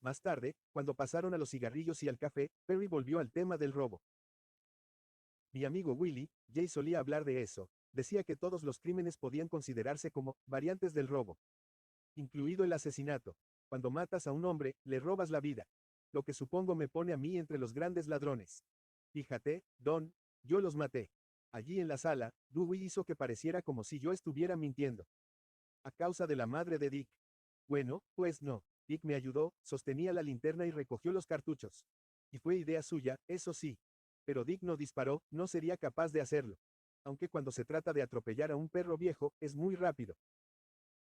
Más tarde, cuando pasaron a los cigarrillos y al café, Perry volvió al tema del robo. Mi amigo Willie, Jay solía hablar de eso. Decía que todos los crímenes podían considerarse como variantes del robo, incluido el asesinato. Cuando matas a un hombre, le robas la vida. Lo que supongo me pone a mí entre los grandes ladrones. Fíjate, Don, yo los maté. Allí en la sala, Dewey hizo que pareciera como si yo estuviera mintiendo. A causa de la madre de Dick. Bueno, pues no. Dick me ayudó, sostenía la linterna y recogió los cartuchos. Y fue idea suya, eso sí. Pero Dick no disparó, no sería capaz de hacerlo. Aunque cuando se trata de atropellar a un perro viejo, es muy rápido.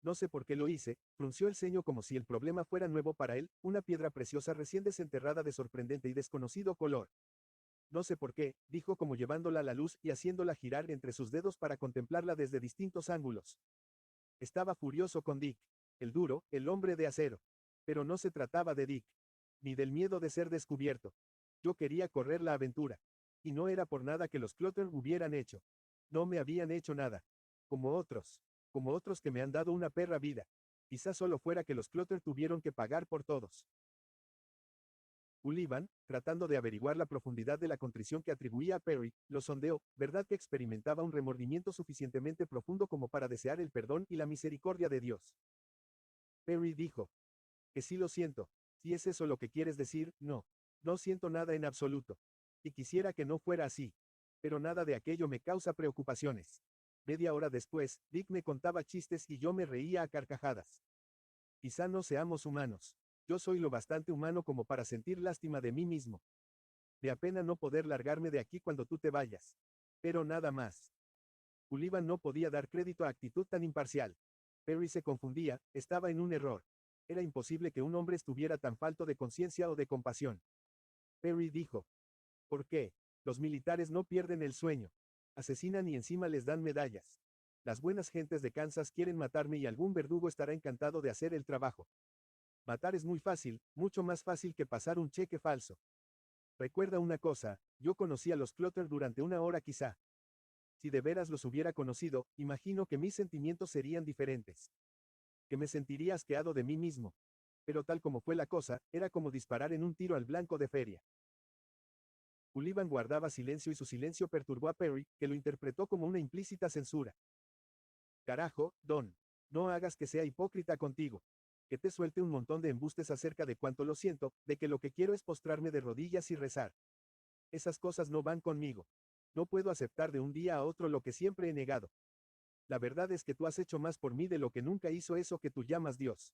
No sé por qué lo hice, frunció el ceño como si el problema fuera nuevo para él, una piedra preciosa recién desenterrada de sorprendente y desconocido color. No sé por qué, dijo como llevándola a la luz y haciéndola girar entre sus dedos para contemplarla desde distintos ángulos. Estaba furioso con Dick, el duro, el hombre de acero. Pero no se trataba de Dick, ni del miedo de ser descubierto. Yo quería correr la aventura. Y no era por nada que los Clutter hubieran hecho. No me habían hecho nada. Como otros que me han dado una perra vida. Quizás solo fuera que los Clutter tuvieron que pagar por todos. Sullivan, tratando de averiguar la profundidad de la contrición que atribuía a Perry, lo sondeó, ¿verdad que experimentaba un remordimiento suficientemente profundo como para desear el perdón y la misericordia de Dios? Perry dijo, que sí lo siento. Si es eso lo que quieres decir, no. No siento nada en absoluto. Y quisiera que no fuera así. Pero nada de aquello me causa preocupaciones. Media hora después, Dick me contaba chistes y yo me reía a carcajadas. Quizá no seamos humanos. Yo soy lo bastante humano como para sentir lástima de mí mismo. Me apena no poder largarme de aquí cuando tú te vayas. Pero nada más. Sullivan no podía dar crédito a actitud tan imparcial. Perry se confundía, estaba en un error. Era imposible que un hombre estuviera tan falto de conciencia o de compasión. Perry dijo, ¿por qué? Los militares no pierden el sueño. Asesinan y encima les dan medallas. Las buenas gentes de Kansas quieren matarme y algún verdugo estará encantado de hacer el trabajo. Matar es muy fácil, mucho más fácil que pasar un cheque falso. Recuerda una cosa, yo conocí a los Clutter durante una hora quizá. Si de veras los hubiera conocido, imagino que mis sentimientos serían diferentes. Que me sentiría asqueado de mí mismo. Pero tal como fue la cosa, era como disparar en un tiro al blanco de feria. Sullivan guardaba silencio y su silencio perturbó a Perry, que lo interpretó como una implícita censura. Carajo, Don. No hagas que sea hipócrita contigo. Que te suelte un montón de embustes acerca de cuánto lo siento, de que lo que quiero es postrarme de rodillas y rezar. Esas cosas no van conmigo. No puedo aceptar de un día a otro lo que siempre he negado. La verdad es que tú has hecho más por mí de lo que nunca hizo eso que tú llamas Dios.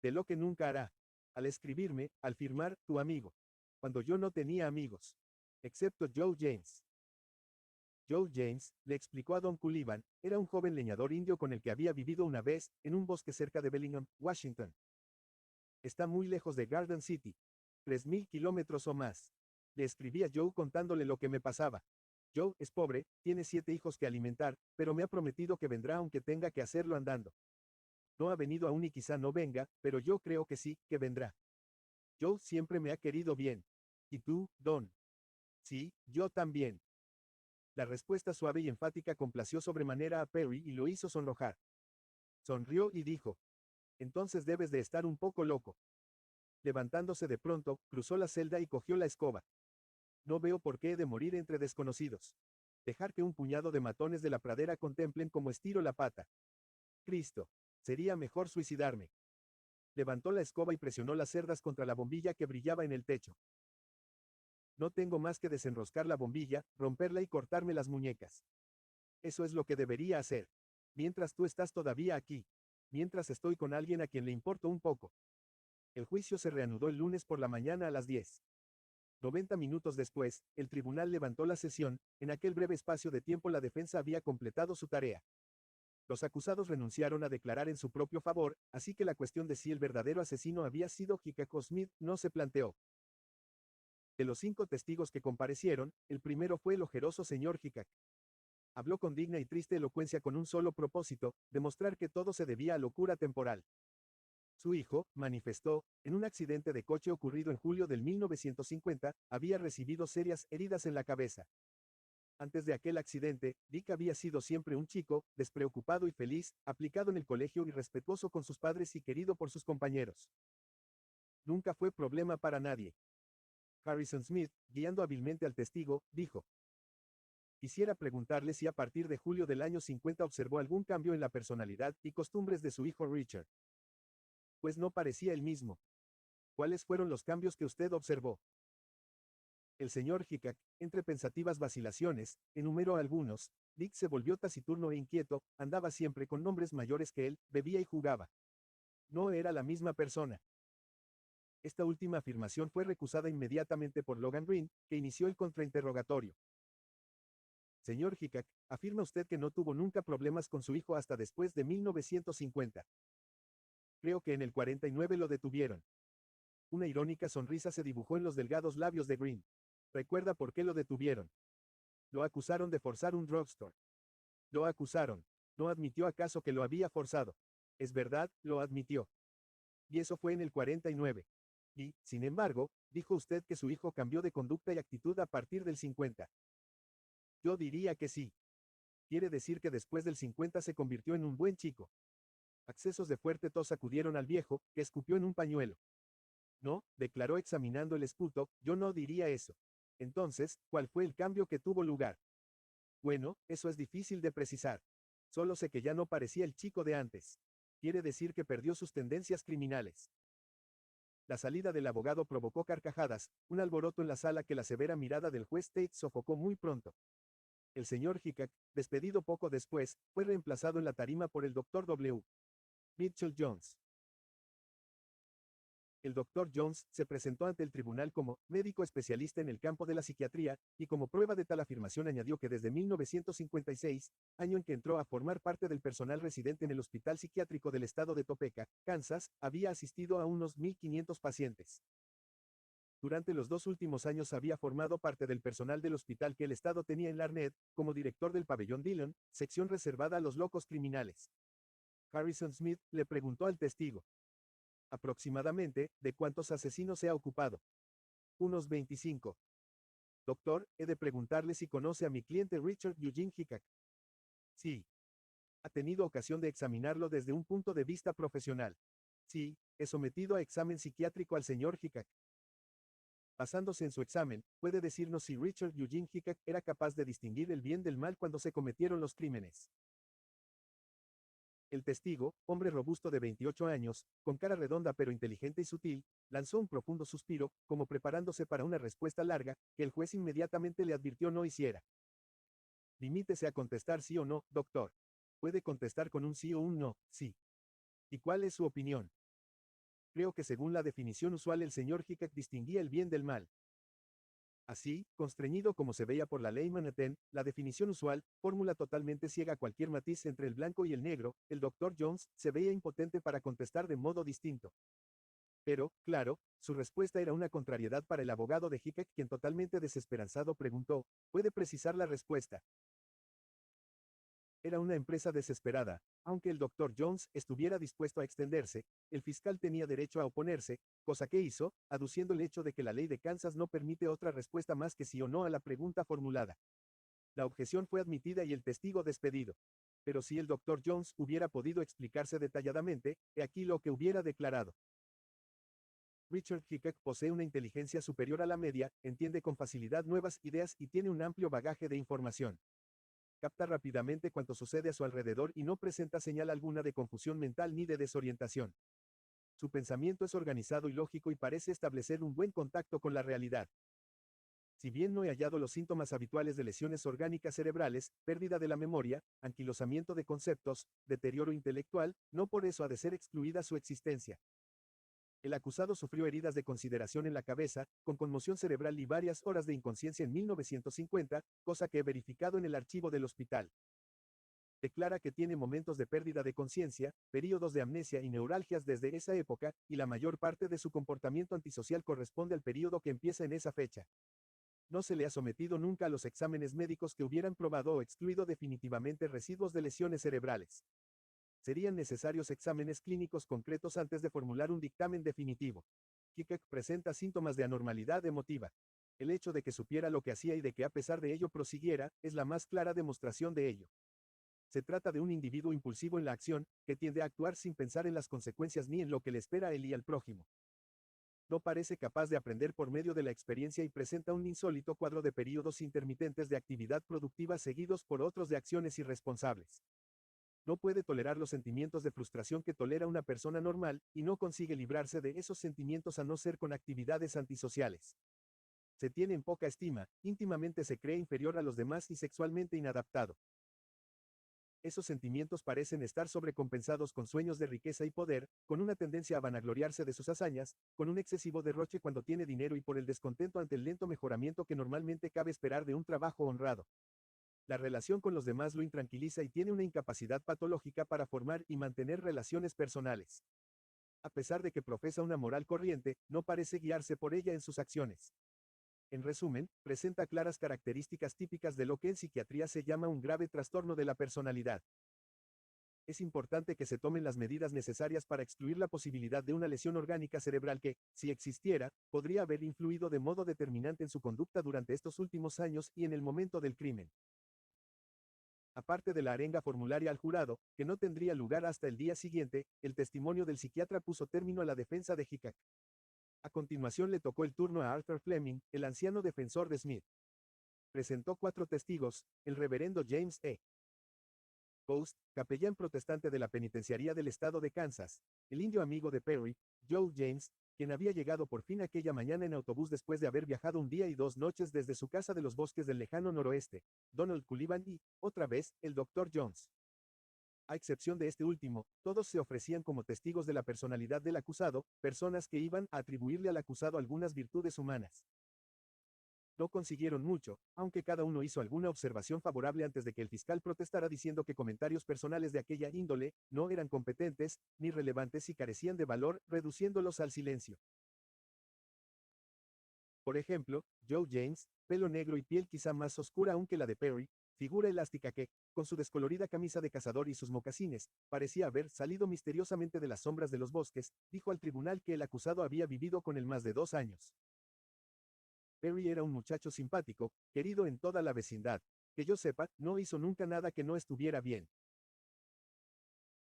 De lo que nunca hará. Al escribirme, al firmar, tu amigo. Cuando yo no tenía amigos. Excepto Joe James. Joe James, le explicó a Don Sullivan, era un joven leñador indio con el que había vivido una vez, en un bosque cerca de Bellingham, Washington. Está muy lejos de Garden City. 3000 kilómetros o más. Le escribí a Joe contándole lo que me pasaba. Joe es pobre, tiene 7 hijos que alimentar, pero me ha prometido que vendrá aunque tenga que hacerlo andando. No ha venido aún y quizá no venga, pero yo creo que sí, que vendrá. Joe siempre me ha querido bien. ¿Y tú, Don? Sí, yo también. La respuesta suave y enfática complació sobremanera a Perry y lo hizo sonrojar. Sonrió y dijo, entonces debes de estar un poco loco. Levantándose de pronto, cruzó la celda y cogió la escoba. No veo por qué he de morir entre desconocidos. Dejar que un puñado de matones de la pradera contemplen cómo estiro la pata. Cristo. Sería mejor suicidarme. Levantó la escoba y presionó las cerdas contra la bombilla que brillaba en el techo. No tengo más que desenroscar la bombilla, romperla y cortarme las muñecas. Eso es lo que debería hacer. Mientras tú estás todavía aquí. Mientras estoy con alguien a quien le importo un poco. El juicio se reanudó el lunes por la mañana a las 10. 90 minutos después, el tribunal levantó la sesión. En aquel breve espacio de tiempo la defensa había completado su tarea. Los acusados renunciaron a declarar en su propio favor, así que la cuestión de si el verdadero asesino había sido Hickok Smith no se planteó. De los 5 testigos que comparecieron, el primero fue el ojeroso señor Hickok. Habló con digna y triste elocuencia con un solo propósito, demostrar que todo se debía a locura temporal. Su hijo, manifestó, en un accidente de coche ocurrido en julio del 1950, había recibido serias heridas en la cabeza. Antes de aquel accidente, Dick había sido siempre un chico, despreocupado y feliz, aplicado en el colegio y respetuoso con sus padres y querido por sus compañeros. Nunca fue problema para nadie. Harrison Smith, guiando hábilmente al testigo, dijo: quisiera preguntarle si a partir de julio del año 50 observó algún cambio en la personalidad y costumbres de su hijo Richard. Pues no parecía el mismo. ¿Cuáles fueron los cambios que usted observó? El señor Hickok, entre pensativas vacilaciones, enumeró algunos. Dick se volvió taciturno e inquieto, andaba siempre con hombres mayores que él, bebía y jugaba. No era la misma persona. Esta última afirmación fue recusada inmediatamente por Logan Green, que inició el contrainterrogatorio. Señor Hickok, afirma usted que no tuvo nunca problemas con su hijo hasta después de 1950. Creo que en el 49 lo detuvieron. Una irónica sonrisa se dibujó en los delgados labios de Green. ¿Recuerda por qué lo detuvieron? Lo acusaron de forzar un drugstore. Lo acusaron. ¿No admitió acaso que lo había forzado? Es verdad, lo admitió. Y eso fue en el 49. Y, sin embargo, dijo usted que su hijo cambió de conducta y actitud a partir del 50. Yo diría que sí. Quiere decir que después del 50 se convirtió en un buen chico. Accesos de fuerte tos sacudieron al viejo, que escupió en un pañuelo. No, declaró examinando el esputo, yo no diría eso. Entonces, ¿cuál fue el cambio que tuvo lugar? Bueno, eso es difícil de precisar. Solo sé que ya no parecía el chico de antes. Quiere decir que perdió sus tendencias criminales. La salida del abogado provocó carcajadas, un alboroto en la sala que la severa mirada del juez Tate sofocó muy pronto. El señor Hickok, despedido poco después, fue reemplazado en la tarima por el Dr. W. Mitchell Jones. El Dr. Jones se presentó ante el tribunal como médico especialista en el campo de la psiquiatría, y como prueba de tal afirmación añadió que desde 1956, año en que entró a formar parte del personal residente en el Hospital Psiquiátrico del Estado de Topeka, Kansas, había asistido a unos 1.500 pacientes. Durante los 2 últimos años había formado parte del personal del hospital que el Estado tenía en Larned, como director del pabellón Dillon, sección reservada a los locos criminales. Harrison Smith le preguntó al testigo: aproximadamente, ¿de cuántos asesinos se ha ocupado? Unos 25. Doctor, he de preguntarle si conoce a mi cliente Richard Eugene Hickok. Sí. ¿Ha tenido ocasión de examinarlo desde un punto de vista profesional? Sí, he sometido a examen psiquiátrico al señor Hickok. Basándose en su examen, ¿puede decirnos si Richard Eugene Hickok era capaz de distinguir el bien del mal cuando se cometieron los crímenes? El testigo, hombre robusto de 28 años, con cara redonda pero inteligente y sutil, lanzó un profundo suspiro, como preparándose para una respuesta larga, que el juez inmediatamente le advirtió no hiciera. Limítese a contestar sí o no, doctor. Puede contestar con un sí o un no, sí. ¿Y cuál es su opinión? Creo que según la definición usual el señor Hickok distinguía el bien del mal. Así, constreñido como se veía por la ley Manhattan, la definición usual, fórmula totalmente ciega a cualquier matiz entre el blanco y el negro, el Dr. Jones se veía impotente para contestar de modo distinto. Pero, claro, su respuesta era una contrariedad para el abogado de Hickok, quien totalmente desesperanzado preguntó: ¿puede precisar la respuesta? Era una empresa desesperada. Aunque el Dr. Jones estuviera dispuesto a extenderse, el fiscal tenía derecho a oponerse, cosa que hizo, aduciendo el hecho de que la ley de Kansas no permite otra respuesta más que sí o no a la pregunta formulada. La objeción fue admitida y el testigo despedido. Pero si el Dr. Jones hubiera podido explicarse detalladamente, he aquí lo que hubiera declarado. Richard Hickok posee una inteligencia superior a la media, entiende con facilidad nuevas ideas y tiene un amplio bagaje de información. Capta rápidamente cuanto sucede a su alrededor y no presenta señal alguna de confusión mental ni de desorientación. Su pensamiento es organizado y lógico y parece establecer un buen contacto con la realidad. Si bien no he hallado los síntomas habituales de lesiones orgánicas cerebrales, pérdida de la memoria, anquilosamiento de conceptos, deterioro intelectual, no por eso ha de ser excluida su existencia. El acusado sufrió heridas de consideración en la cabeza, con conmoción cerebral y varias horas de inconsciencia en 1950, cosa que he verificado en el archivo del hospital. Declara que tiene momentos de pérdida de conciencia, períodos de amnesia y neuralgias desde esa época, y la mayor parte de su comportamiento antisocial corresponde al período que empieza en esa fecha. No se le ha sometido nunca a los exámenes médicos que hubieran probado o excluido definitivamente residuos de lesiones cerebrales. Serían necesarios exámenes clínicos concretos antes de formular un dictamen definitivo. Hickok presenta síntomas de anormalidad emotiva. El hecho de que supiera lo que hacía y de que a pesar de ello prosiguiera, es la más clara demostración de ello. Se trata de un individuo impulsivo en la acción, que tiende a actuar sin pensar en las consecuencias ni en lo que le espera a él y al prójimo. No parece capaz de aprender por medio de la experiencia y presenta un insólito cuadro de períodos intermitentes de actividad productiva seguidos por otros de acciones irresponsables. No puede tolerar los sentimientos de frustración que tolera una persona normal, y no consigue librarse de esos sentimientos a no ser con actividades antisociales. Se tiene en poca estima, íntimamente se cree inferior a los demás y sexualmente inadaptado. Esos sentimientos parecen estar sobrecompensados con sueños de riqueza y poder, con una tendencia a vanagloriarse de sus hazañas, con un excesivo derroche cuando tiene dinero y por el descontento ante el lento mejoramiento que normalmente cabe esperar de un trabajo honrado. La relación con los demás lo intranquiliza y tiene una incapacidad patológica para formar y mantener relaciones personales. A pesar de que profesa una moral corriente, no parece guiarse por ella en sus acciones. En resumen, presenta claras características típicas de lo que en psiquiatría se llama un grave trastorno de la personalidad. Es importante que se tomen las medidas necesarias para excluir la posibilidad de una lesión orgánica cerebral que, si existiera, podría haber influido de modo determinante en su conducta durante estos últimos años y en el momento del crimen. Aparte de la arenga formularia al jurado, que no tendría lugar hasta el día siguiente, el testimonio del psiquiatra puso término a la defensa de Hickok. A continuación le tocó el turno a Arthur Fleming, el anciano defensor de Smith. Presentó 4 testigos: el reverendo James E. Post, capellán protestante de la penitenciaría del estado de Kansas; el indio amigo de Perry, Joe James, quien había llegado por fin aquella mañana en autobús después de haber viajado un día y 2 noches desde su casa de los bosques del lejano noroeste; Donald Sullivan y, otra vez, el Dr. Jones. A excepción de este último, todos se ofrecían como testigos de la personalidad del acusado, personas que iban a atribuirle al acusado algunas virtudes humanas. No consiguieron mucho, aunque cada uno hizo alguna observación favorable antes de que el fiscal protestara diciendo que comentarios personales de aquella índole no eran competentes, ni relevantes y carecían de valor, reduciéndolos al silencio. Por ejemplo, Joe James, pelo negro y piel quizá más oscura aún que la de Perry, figura elástica que, con su descolorida camisa de cazador y sus mocasines, parecía haber salido misteriosamente de las sombras de los bosques, dijo al tribunal que el acusado había vivido con él más de 2 años. Perry era un muchacho simpático, querido en toda la vecindad. Que yo sepa, no hizo nunca nada que no estuviera bien.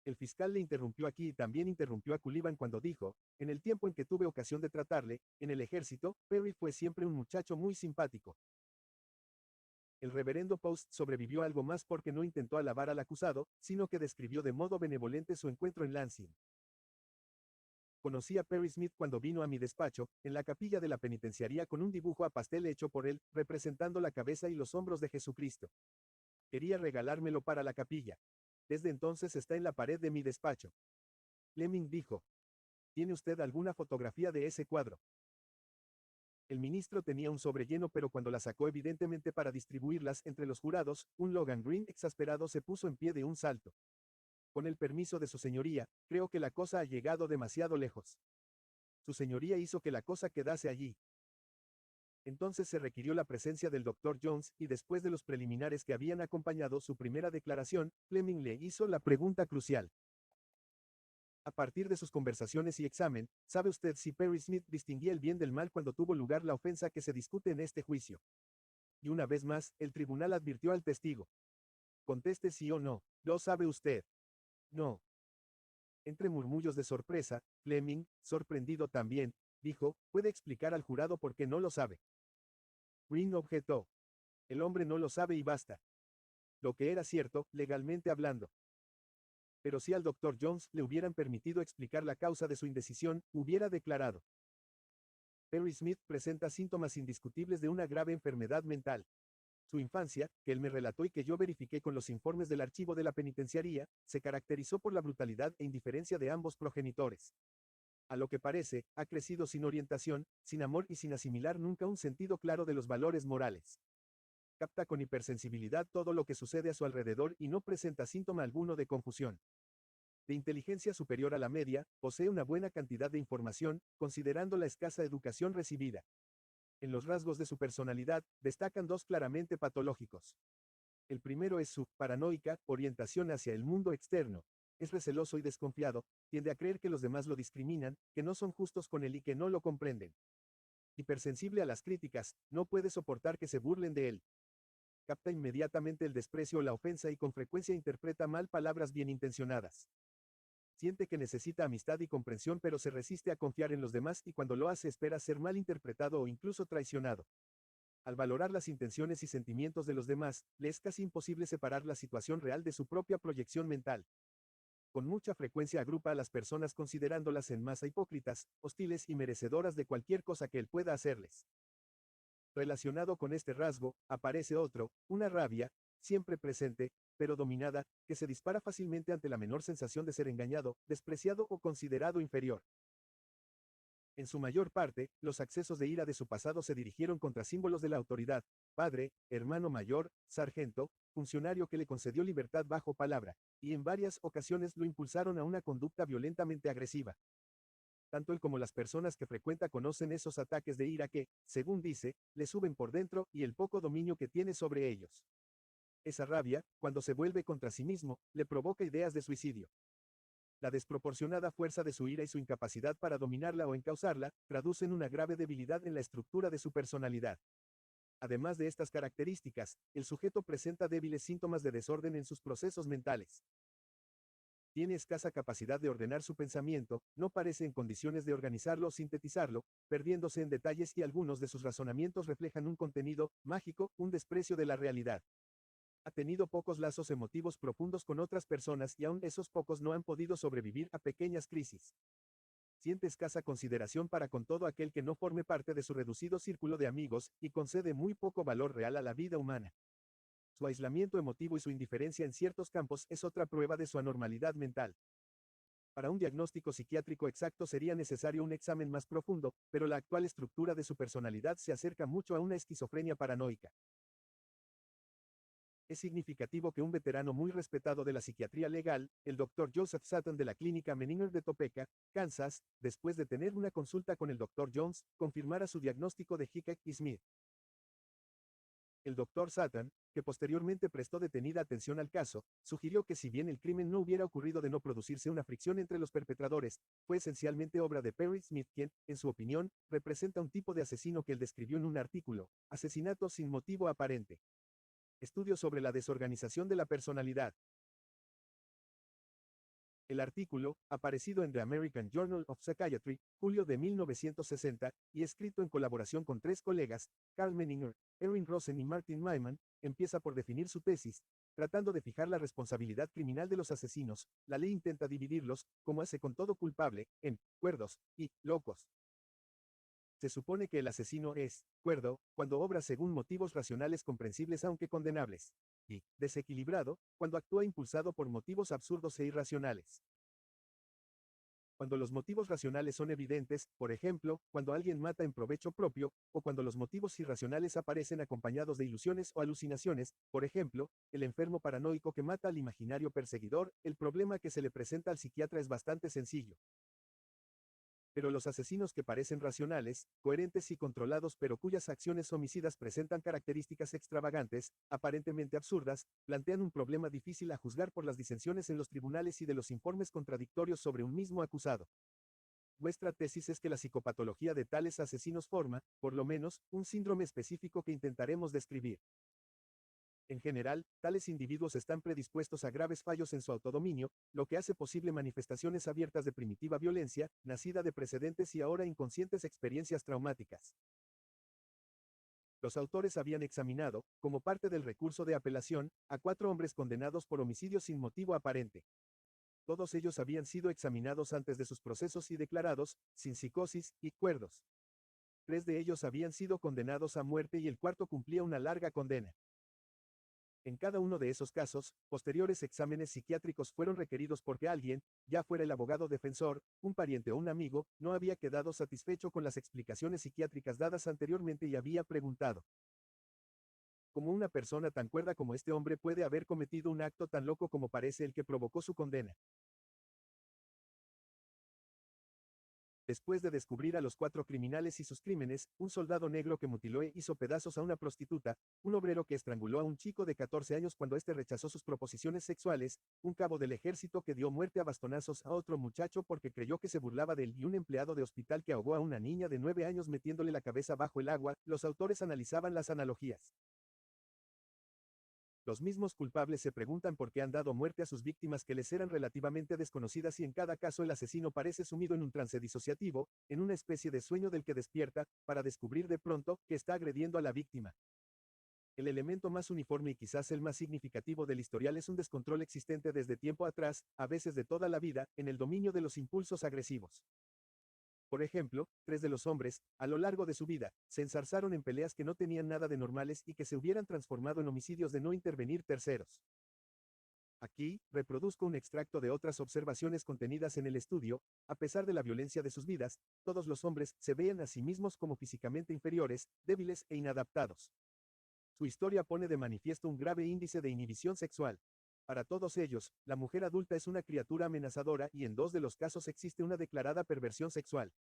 El fiscal le interrumpió aquí y también interrumpió a Sullivan cuando dijo: en el tiempo en que tuve ocasión de tratarle, en el ejército, Perry fue siempre un muchacho muy simpático. El reverendo Post sobrevivió algo más porque no intentó alabar al acusado, sino que describió de modo benevolente su encuentro en Lansing. Conocí a Perry Smith cuando vino a mi despacho, en la capilla de la penitenciaría con un dibujo a pastel hecho por él, representando la cabeza y los hombros de Jesucristo. Quería regalármelo para la capilla. Desde entonces está en la pared de mi despacho. Fleming dijo: ¿tiene usted alguna fotografía de ese cuadro? El ministro tenía un sobre lleno, pero cuando la sacó evidentemente para distribuirlas entre los jurados, un Logan Green exasperado se puso en pie de un salto. Con el permiso de su señoría, creo que la cosa ha llegado demasiado lejos. Su señoría hizo que la cosa quedase allí. Entonces se requirió la presencia del Dr. Jones, y después de los preliminares que habían acompañado su primera declaración, Fleming le hizo la pregunta crucial. A partir de sus conversaciones y examen, ¿sabe usted si Perry Smith distinguía el bien del mal cuando tuvo lugar la ofensa que se discute en este juicio? Y una vez más, el tribunal advirtió al testigo: conteste sí o no. ¿Lo sabe usted? No. Entre murmullos de sorpresa, Fleming, sorprendido también, dijo: ¿puede explicar al jurado por qué no lo sabe? Green objetó: el hombre no lo sabe y basta. Lo que era cierto, legalmente hablando. Pero si al Dr. Jones le hubieran permitido explicar la causa de su indecisión, hubiera declarado: Perry Smith presenta síntomas indiscutibles de una grave enfermedad mental. Su infancia, que él me relató y que yo verifiqué con los informes del archivo de la penitenciaría, se caracterizó por la brutalidad e indiferencia de ambos progenitores. A lo que parece, ha crecido sin orientación, sin amor y sin asimilar nunca un sentido claro de los valores morales. Capta con hipersensibilidad todo lo que sucede a su alrededor y no presenta síntoma alguno de confusión. De inteligencia superior a la media, posee una buena cantidad de información, considerando la escasa educación recibida. En los rasgos de su personalidad, destacan 2 claramente patológicos. El primero es su paranoica orientación hacia el mundo externo. Es receloso y desconfiado, tiende a creer que los demás lo discriminan, que no son justos con él y que no lo comprenden. Hipersensible a las críticas, no puede soportar que se burlen de él. Capta inmediatamente el desprecio o la ofensa y con frecuencia interpreta mal palabras bien intencionadas. Siente que necesita amistad y comprensión, pero se resiste a confiar en los demás y cuando lo hace espera ser mal interpretado o incluso traicionado. Al valorar las intenciones y sentimientos de los demás, le es casi imposible separar la situación real de su propia proyección mental. Con mucha frecuencia agrupa a las personas considerándolas en masa hipócritas, hostiles y merecedoras de cualquier cosa que él pueda hacerles. Relacionado con este rasgo, aparece otro, una rabia, siempre presente, pero dominada, que se dispara fácilmente ante la menor sensación de ser engañado, despreciado o considerado inferior. En su mayor parte, los accesos de ira de su pasado se dirigieron contra símbolos de la autoridad, padre, hermano mayor, sargento, funcionario que le concedió libertad bajo palabra, y en varias ocasiones lo impulsaron a una conducta violentamente agresiva. Tanto él como las personas que frecuenta conocen esos ataques de ira que, según dice, le suben por dentro y el poco dominio que tiene sobre ellos. Esa rabia, cuando se vuelve contra sí mismo, le provoca ideas de suicidio. La desproporcionada fuerza de su ira y su incapacidad para dominarla o encauzarla, traducen una grave debilidad en la estructura de su personalidad. Además de estas características, el sujeto presenta débiles síntomas de desorden en sus procesos mentales. Tiene escasa capacidad de ordenar su pensamiento, no parece en condiciones de organizarlo o sintetizarlo, perdiéndose en detalles y algunos de sus razonamientos reflejan un contenido mágico, un desprecio de la realidad. Ha tenido pocos lazos emotivos profundos con otras personas y aún esos pocos no han podido sobrevivir a pequeñas crisis. Siente escasa consideración para con todo aquel que no forme parte de su reducido círculo de amigos y concede muy poco valor real a la vida humana. Su aislamiento emotivo y su indiferencia en ciertos campos es otra prueba de su anormalidad mental. Para un diagnóstico psiquiátrico exacto sería necesario un examen más profundo, pero la actual estructura de su personalidad se acerca mucho a una esquizofrenia paranoica. Es significativo que un veterano muy respetado de la psiquiatría legal, el Dr. Joseph Sutton de la clínica Menninger de Topeka, Kansas, después de tener una consulta con el Dr. Jones, confirmara su diagnóstico de Hickok y Smith. El Dr. Sutton, que posteriormente prestó detenida atención al caso, sugirió que si bien el crimen no hubiera ocurrido de no producirse una fricción entre los perpetradores, fue esencialmente obra de Perry Smith quien, en su opinión, representa un tipo de asesino que él describió en un artículo, Asesinato sin motivo aparente. Estudio sobre la desorganización de la personalidad. El artículo, aparecido en The American Journal of Psychiatry, julio de 1960, y escrito en colaboración con tres colegas, Carl Menninger, Erin Rosen y Martin Maiman, empieza por definir su tesis. Tratando de fijar la responsabilidad criminal de los asesinos, la ley intenta dividirlos, como hace con todo culpable, en cuerdos y locos. Se supone que el asesino es cuerdo cuando obra según motivos racionales comprensibles aunque condenables, y desequilibrado cuando actúa impulsado por motivos absurdos e irracionales. Cuando los motivos racionales son evidentes, por ejemplo, cuando alguien mata en provecho propio, o cuando los motivos irracionales aparecen acompañados de ilusiones o alucinaciones, por ejemplo, el enfermo paranoico que mata al imaginario perseguidor, el problema que se le presenta al psiquiatra es bastante sencillo. Pero los asesinos que parecen racionales, coherentes y controlados pero cuyas acciones homicidas presentan características extravagantes, aparentemente absurdas, plantean un problema difícil a juzgar por las disensiones en los tribunales y de los informes contradictorios sobre un mismo acusado. Nuestra tesis es que la psicopatología de tales asesinos forma, por lo menos, un síndrome específico que intentaremos describir. En general, tales individuos están predispuestos a graves fallos en su autodominio, lo que hace posible manifestaciones abiertas de primitiva violencia, nacida de precedentes y ahora inconscientes experiencias traumáticas. Los autores habían examinado, como parte del recurso de apelación, a 4 hombres condenados por homicidio sin motivo aparente. Todos ellos habían sido examinados antes de sus procesos y declarados, sin psicosis y cuerdos. 3 de ellos habían sido condenados a muerte y el cuarto cumplía una larga condena. En cada uno de esos casos, posteriores exámenes psiquiátricos fueron requeridos porque alguien, ya fuera el abogado defensor, un pariente o un amigo, no había quedado satisfecho con las explicaciones psiquiátricas dadas anteriormente y había preguntado: ¿cómo una persona tan cuerda como este hombre puede haber cometido un acto tan loco como parece el que provocó su condena? Después de descubrir a los 4 criminales y sus crímenes, un soldado negro que mutiló e hizo pedazos a una prostituta, un obrero que estranguló a un chico de 14 años cuando éste rechazó sus proposiciones sexuales, un cabo del ejército que dio muerte a bastonazos a otro muchacho porque creyó que se burlaba de él y un empleado de hospital que ahogó a una niña de 9 años metiéndole la cabeza bajo el agua, los autores analizaban las analogías. Los mismos culpables se preguntan por qué han dado muerte a sus víctimas que les eran relativamente desconocidas y en cada caso el asesino parece sumido en un trance disociativo, en una especie de sueño del que despierta, para descubrir de pronto que está agrediendo a la víctima. El elemento más uniforme y quizás el más significativo del historial es un descontrol existente desde tiempo atrás, a veces de toda la vida, en el dominio de los impulsos agresivos. Por ejemplo, 3 de los hombres, a lo largo de su vida, se enzarzaron en peleas que no tenían nada de normales y que se hubieran transformado en homicidios de no intervenir terceros. Aquí, reproduzco un extracto de otras observaciones contenidas en el estudio. A pesar de la violencia de sus vidas, todos los hombres se veían a sí mismos como físicamente inferiores, débiles e inadaptados. Su historia pone de manifiesto un grave índice de inhibición sexual. Para todos ellos, la mujer adulta es una criatura amenazadora y en 2 de los casos existe una declarada perversión sexual.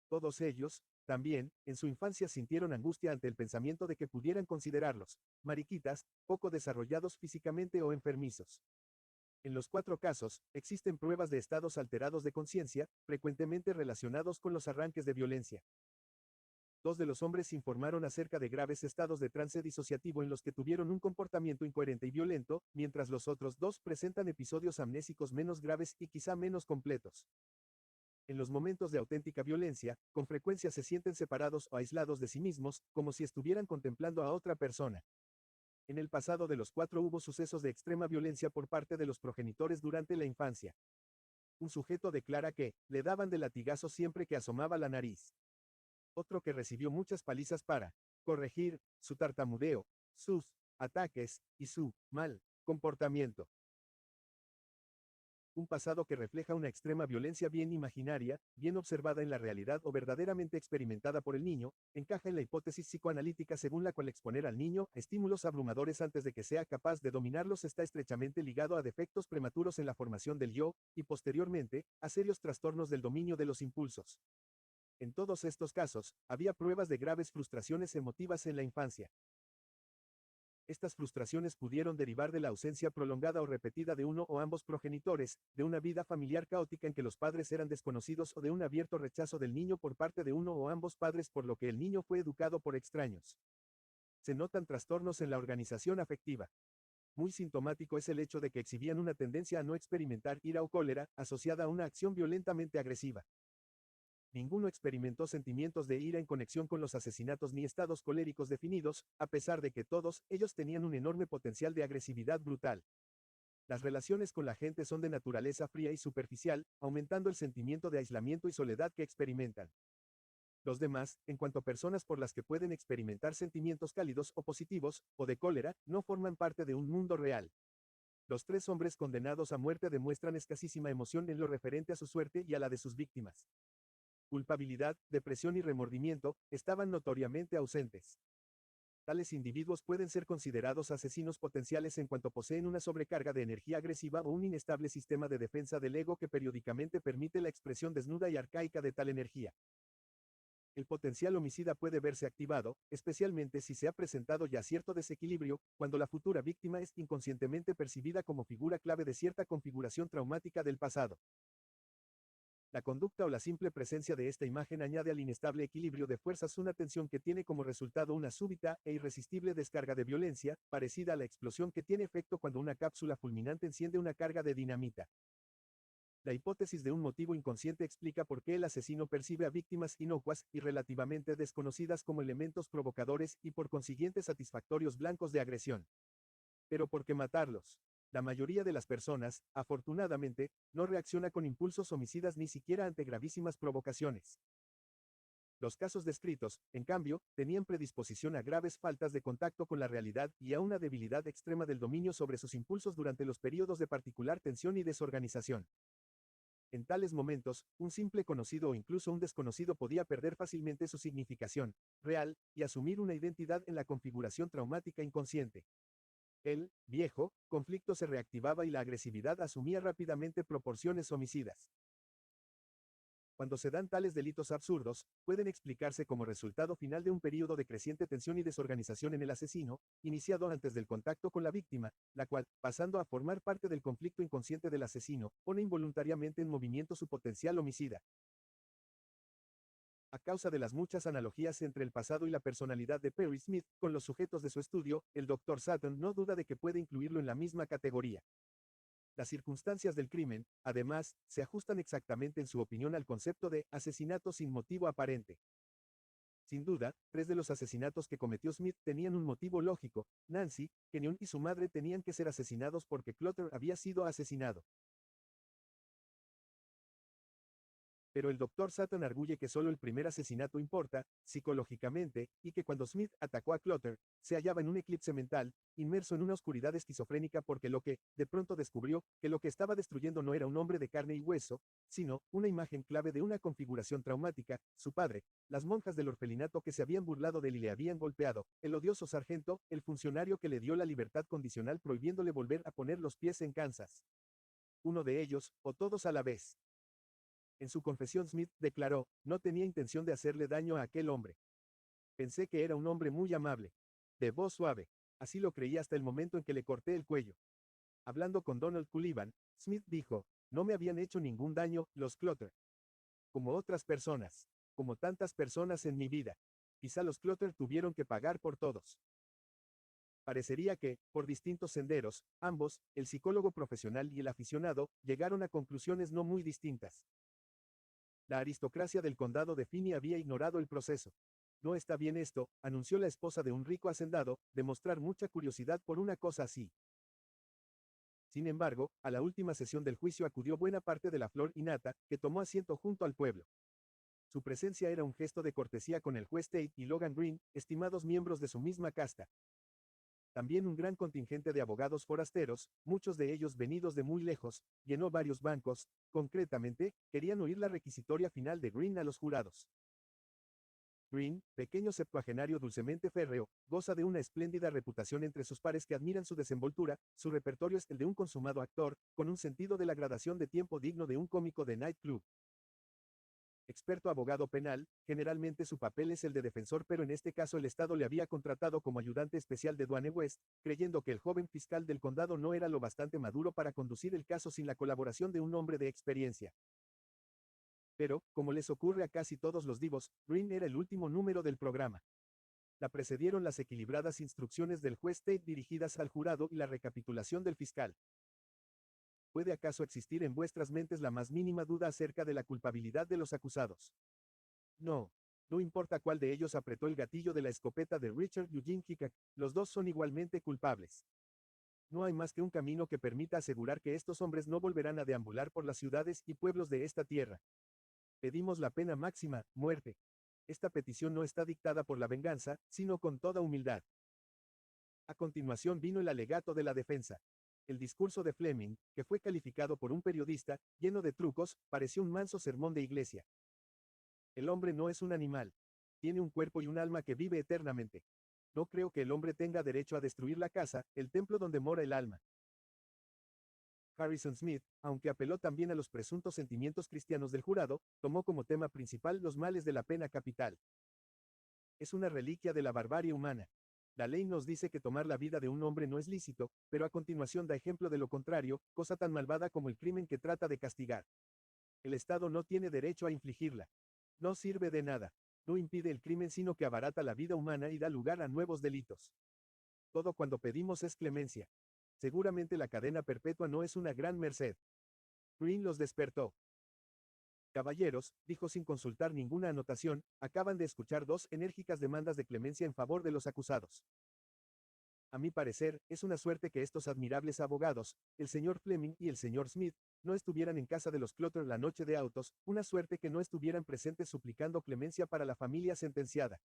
Todos ellos, también, en su infancia sintieron angustia ante el pensamiento de que pudieran considerarlos mariquitas, poco desarrollados físicamente o enfermizos. En los 4 casos, existen pruebas de estados alterados de conciencia, frecuentemente relacionados con los arranques de violencia. 2 de los hombres informaron acerca de graves estados de trance disociativo en los que tuvieron un comportamiento incoherente y violento, mientras los otros 2 presentan episodios amnésicos menos graves y quizá menos completos. En los momentos de auténtica violencia, con frecuencia se sienten separados o aislados de sí mismos, como si estuvieran contemplando a otra persona. En el pasado de los 4 hubo sucesos de extrema violencia por parte de los progenitores durante la infancia. Un sujeto declara que le daban de latigazo siempre que asomaba la nariz. Otro que recibió muchas palizas para corregir su tartamudeo, sus ataques y su mal comportamiento. Un pasado que refleja una extrema violencia bien imaginaria, bien observada en la realidad o verdaderamente experimentada por el niño, encaja en la hipótesis psicoanalítica según la cual exponer al niño a estímulos abrumadores antes de que sea capaz de dominarlos está estrechamente ligado a defectos prematuros en la formación del yo, y posteriormente, a serios trastornos del dominio de los impulsos. En todos estos casos, había pruebas de graves frustraciones emotivas en la infancia. Estas frustraciones pudieron derivar de la ausencia prolongada o repetida de uno o ambos progenitores, de una vida familiar caótica en que los padres eran desconocidos o de un abierto rechazo del niño por parte de uno o ambos padres por lo que el niño fue educado por extraños. Se notan trastornos en la organización afectiva. Muy sintomático es el hecho de que exhibían una tendencia a no experimentar ira o cólera, asociada a una acción violentamente agresiva. Ninguno experimentó sentimientos de ira en conexión con los asesinatos ni estados coléricos definidos, a pesar de que todos ellos tenían un enorme potencial de agresividad brutal. Las relaciones con la gente son de naturaleza fría y superficial, aumentando el sentimiento de aislamiento y soledad que experimentan. Los demás, en cuanto a personas por las que pueden experimentar sentimientos cálidos o positivos, o de cólera, no forman parte de un mundo real. Los 3 hombres condenados a muerte demuestran escasísima emoción en lo referente a su suerte y a la de sus víctimas. Culpabilidad, depresión y remordimiento estaban notoriamente ausentes. Tales individuos pueden ser considerados asesinos potenciales en cuanto poseen una sobrecarga de energía agresiva o un inestable sistema de defensa del ego que periódicamente permite la expresión desnuda y arcaica de tal energía. El potencial homicida puede verse activado, especialmente si se ha presentado ya cierto desequilibrio, cuando la futura víctima es inconscientemente percibida como figura clave de cierta configuración traumática del pasado. La conducta o la simple presencia de esta imagen añade al inestable equilibrio de fuerzas una tensión que tiene como resultado una súbita e irresistible descarga de violencia, parecida a la explosión que tiene efecto cuando una cápsula fulminante enciende una carga de dinamita. La hipótesis de un motivo inconsciente explica por qué el asesino percibe a víctimas inocuas y relativamente desconocidas como elementos provocadores y por consiguiente satisfactorios blancos de agresión. Pero ¿por qué matarlos? La mayoría de las personas, afortunadamente, no reacciona con impulsos homicidas ni siquiera ante gravísimas provocaciones. Los casos descritos, en cambio, tenían predisposición a graves faltas de contacto con la realidad y a una debilidad extrema del dominio sobre sus impulsos durante los periodos de particular tensión y desorganización. En tales momentos, un simple conocido o incluso un desconocido podía perder fácilmente su significación real y asumir una identidad en la configuración traumática inconsciente. El viejo conflicto se reactivaba y la agresividad asumía rápidamente proporciones homicidas. Cuando se dan tales delitos absurdos, pueden explicarse como resultado final de un período de creciente tensión y desorganización en el asesino, iniciado antes del contacto con la víctima, la cual, pasando a formar parte del conflicto inconsciente del asesino, pone involuntariamente en movimiento su potencial homicida. A causa de las muchas analogías entre el pasado y la personalidad de Perry Smith con los sujetos de su estudio, el Dr. Sutton no duda de que puede incluirlo en la misma categoría. Las circunstancias del crimen, además, se ajustan exactamente en su opinión al concepto de asesinato sin motivo aparente. Sin duda, 3 de los asesinatos que cometió Smith tenían un motivo lógico. Nancy, Kenyon y su madre tenían que ser asesinados porque Clutter había sido asesinado. Pero el Dr. Sutton arguye que solo el primer asesinato importa, psicológicamente, y que cuando Smith atacó a Clutter, se hallaba en un eclipse mental, inmerso en una oscuridad esquizofrénica porque de pronto descubrió, que lo que estaba destruyendo no era un hombre de carne y hueso, sino, una imagen clave de una configuración traumática, su padre, las monjas del orfelinato que se habían burlado de él y le habían golpeado, el odioso sargento, el funcionario que le dio la libertad condicional prohibiéndole volver a poner los pies en Kansas. Uno de ellos, o todos a la vez. En su confesión Smith declaró, no tenía intención de hacerle daño a aquel hombre. Pensé que era un hombre muy amable. De voz suave. Así lo creí hasta el momento en que le corté el cuello. Hablando con Donald Sullivan, Smith dijo, no me habían hecho ningún daño, los Clutter. Como otras personas. Como tantas personas en mi vida. Quizá los Clutter tuvieron que pagar por todos. Parecería que, por distintos senderos, ambos, el psicólogo profesional y el aficionado, llegaron a conclusiones no muy distintas. La aristocracia del condado de Finney había ignorado el proceso. No está bien esto, anunció la esposa de un rico hacendado, de mostrar mucha curiosidad por una cosa así. Sin embargo, a la última sesión del juicio acudió buena parte de la flor y nata, que tomó asiento junto al pueblo. Su presencia era un gesto de cortesía con el juez Tate y Logan Green, estimados miembros de su misma casta. También un gran contingente de abogados forasteros, muchos de ellos venidos de muy lejos, llenó varios bancos, concretamente, querían oír la requisitoria final de Green a los jurados. Green, pequeño septuagenario dulcemente férreo, goza de una espléndida reputación entre sus pares que admiran su desenvoltura, su repertorio es el de un consumado actor, con un sentido de la gradación de tiempo digno de un cómico de nightclub. Experto abogado penal, generalmente su papel es el de defensor, pero en este caso el Estado le había contratado como ayudante especial de Dwayne West, creyendo que el joven fiscal del condado no era lo bastante maduro para conducir el caso sin la colaboración de un hombre de experiencia. Pero, como les ocurre a casi todos los divos, Green era el último número del programa. La precedieron las equilibradas instrucciones del juez Tate dirigidas al jurado y la recapitulación del fiscal. ¿Puede acaso existir en vuestras mentes la más mínima duda acerca de la culpabilidad de los acusados? No. No importa cuál de ellos apretó el gatillo de la escopeta de Richard Eugene Hickok, los dos son igualmente culpables. No hay más que un camino que permita asegurar que estos hombres no volverán a deambular por las ciudades y pueblos de esta tierra. Pedimos la pena máxima, muerte. Esta petición no está dictada por la venganza, sino con toda humildad. A continuación vino el alegato de la defensa. El discurso de Fleming, que fue calificado por un periodista, lleno de trucos, pareció un manso sermón de iglesia. El hombre no es un animal. Tiene un cuerpo y un alma que vive eternamente. No creo que el hombre tenga derecho a destruir la casa, el templo donde mora el alma. Harrison Smith, aunque apeló también a los presuntos sentimientos cristianos del jurado, tomó como tema principal los males de la pena capital. Es una reliquia de la barbarie humana. La ley nos dice que tomar la vida de un hombre no es lícito, pero a continuación da ejemplo de lo contrario, cosa tan malvada como el crimen que trata de castigar. El Estado no tiene derecho a infligirla. No sirve de nada. No impide el crimen sino que abarata la vida humana y da lugar a nuevos delitos. Todo cuando pedimos es clemencia. Seguramente la cadena perpetua no es una gran merced. Green los despertó. Caballeros, dijo sin consultar ninguna anotación, acaban de escuchar 2 enérgicas demandas de clemencia en favor de los acusados. A mi parecer, es una suerte que estos admirables abogados, el señor Fleming y el señor Smith, no estuvieran en casa de los Clutter la noche de autos, una suerte que no estuvieran presentes suplicando clemencia para la familia sentenciada.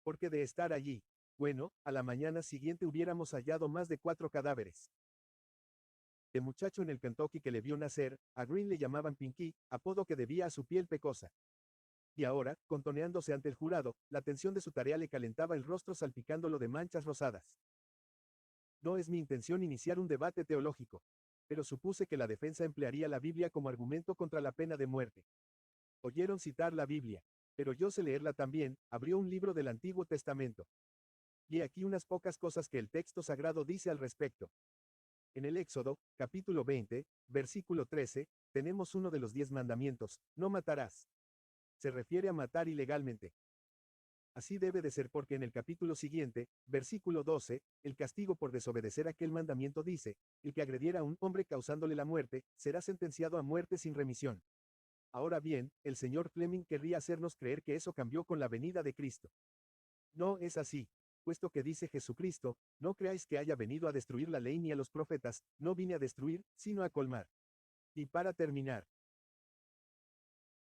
Porque de estar allí, bueno, a la mañana siguiente hubiéramos hallado más de 4 cadáveres. De muchacho en el Kentucky que le vio nacer, a Green le llamaban Pinky, apodo que debía a su piel pecosa. Y ahora, contoneándose ante el jurado, la tensión de su tarea le calentaba el rostro salpicándolo de manchas rosadas. No es mi intención iniciar un debate teológico, pero supuse que la defensa emplearía la Biblia como argumento contra la pena de muerte. Oyeron citar la Biblia, pero yo sé leerla también, abrió un libro del Antiguo Testamento. Y aquí unas pocas cosas que el texto sagrado dice al respecto. En el Éxodo, capítulo 20, versículo 13, tenemos uno de los 10 mandamientos, no matarás. Se refiere a matar ilegalmente. Así debe de ser porque en el capítulo siguiente, versículo 12, el castigo por desobedecer aquel mandamiento dice, el que agrediera a un hombre causándole la muerte, será sentenciado a muerte sin remisión. Ahora bien, el señor Fleming querría hacernos creer que eso cambió con la venida de Cristo. No es así, puesto que dice Jesucristo, no creáis que haya venido a destruir la ley ni a los profetas, no vine a destruir, sino a colmar. Y para terminar,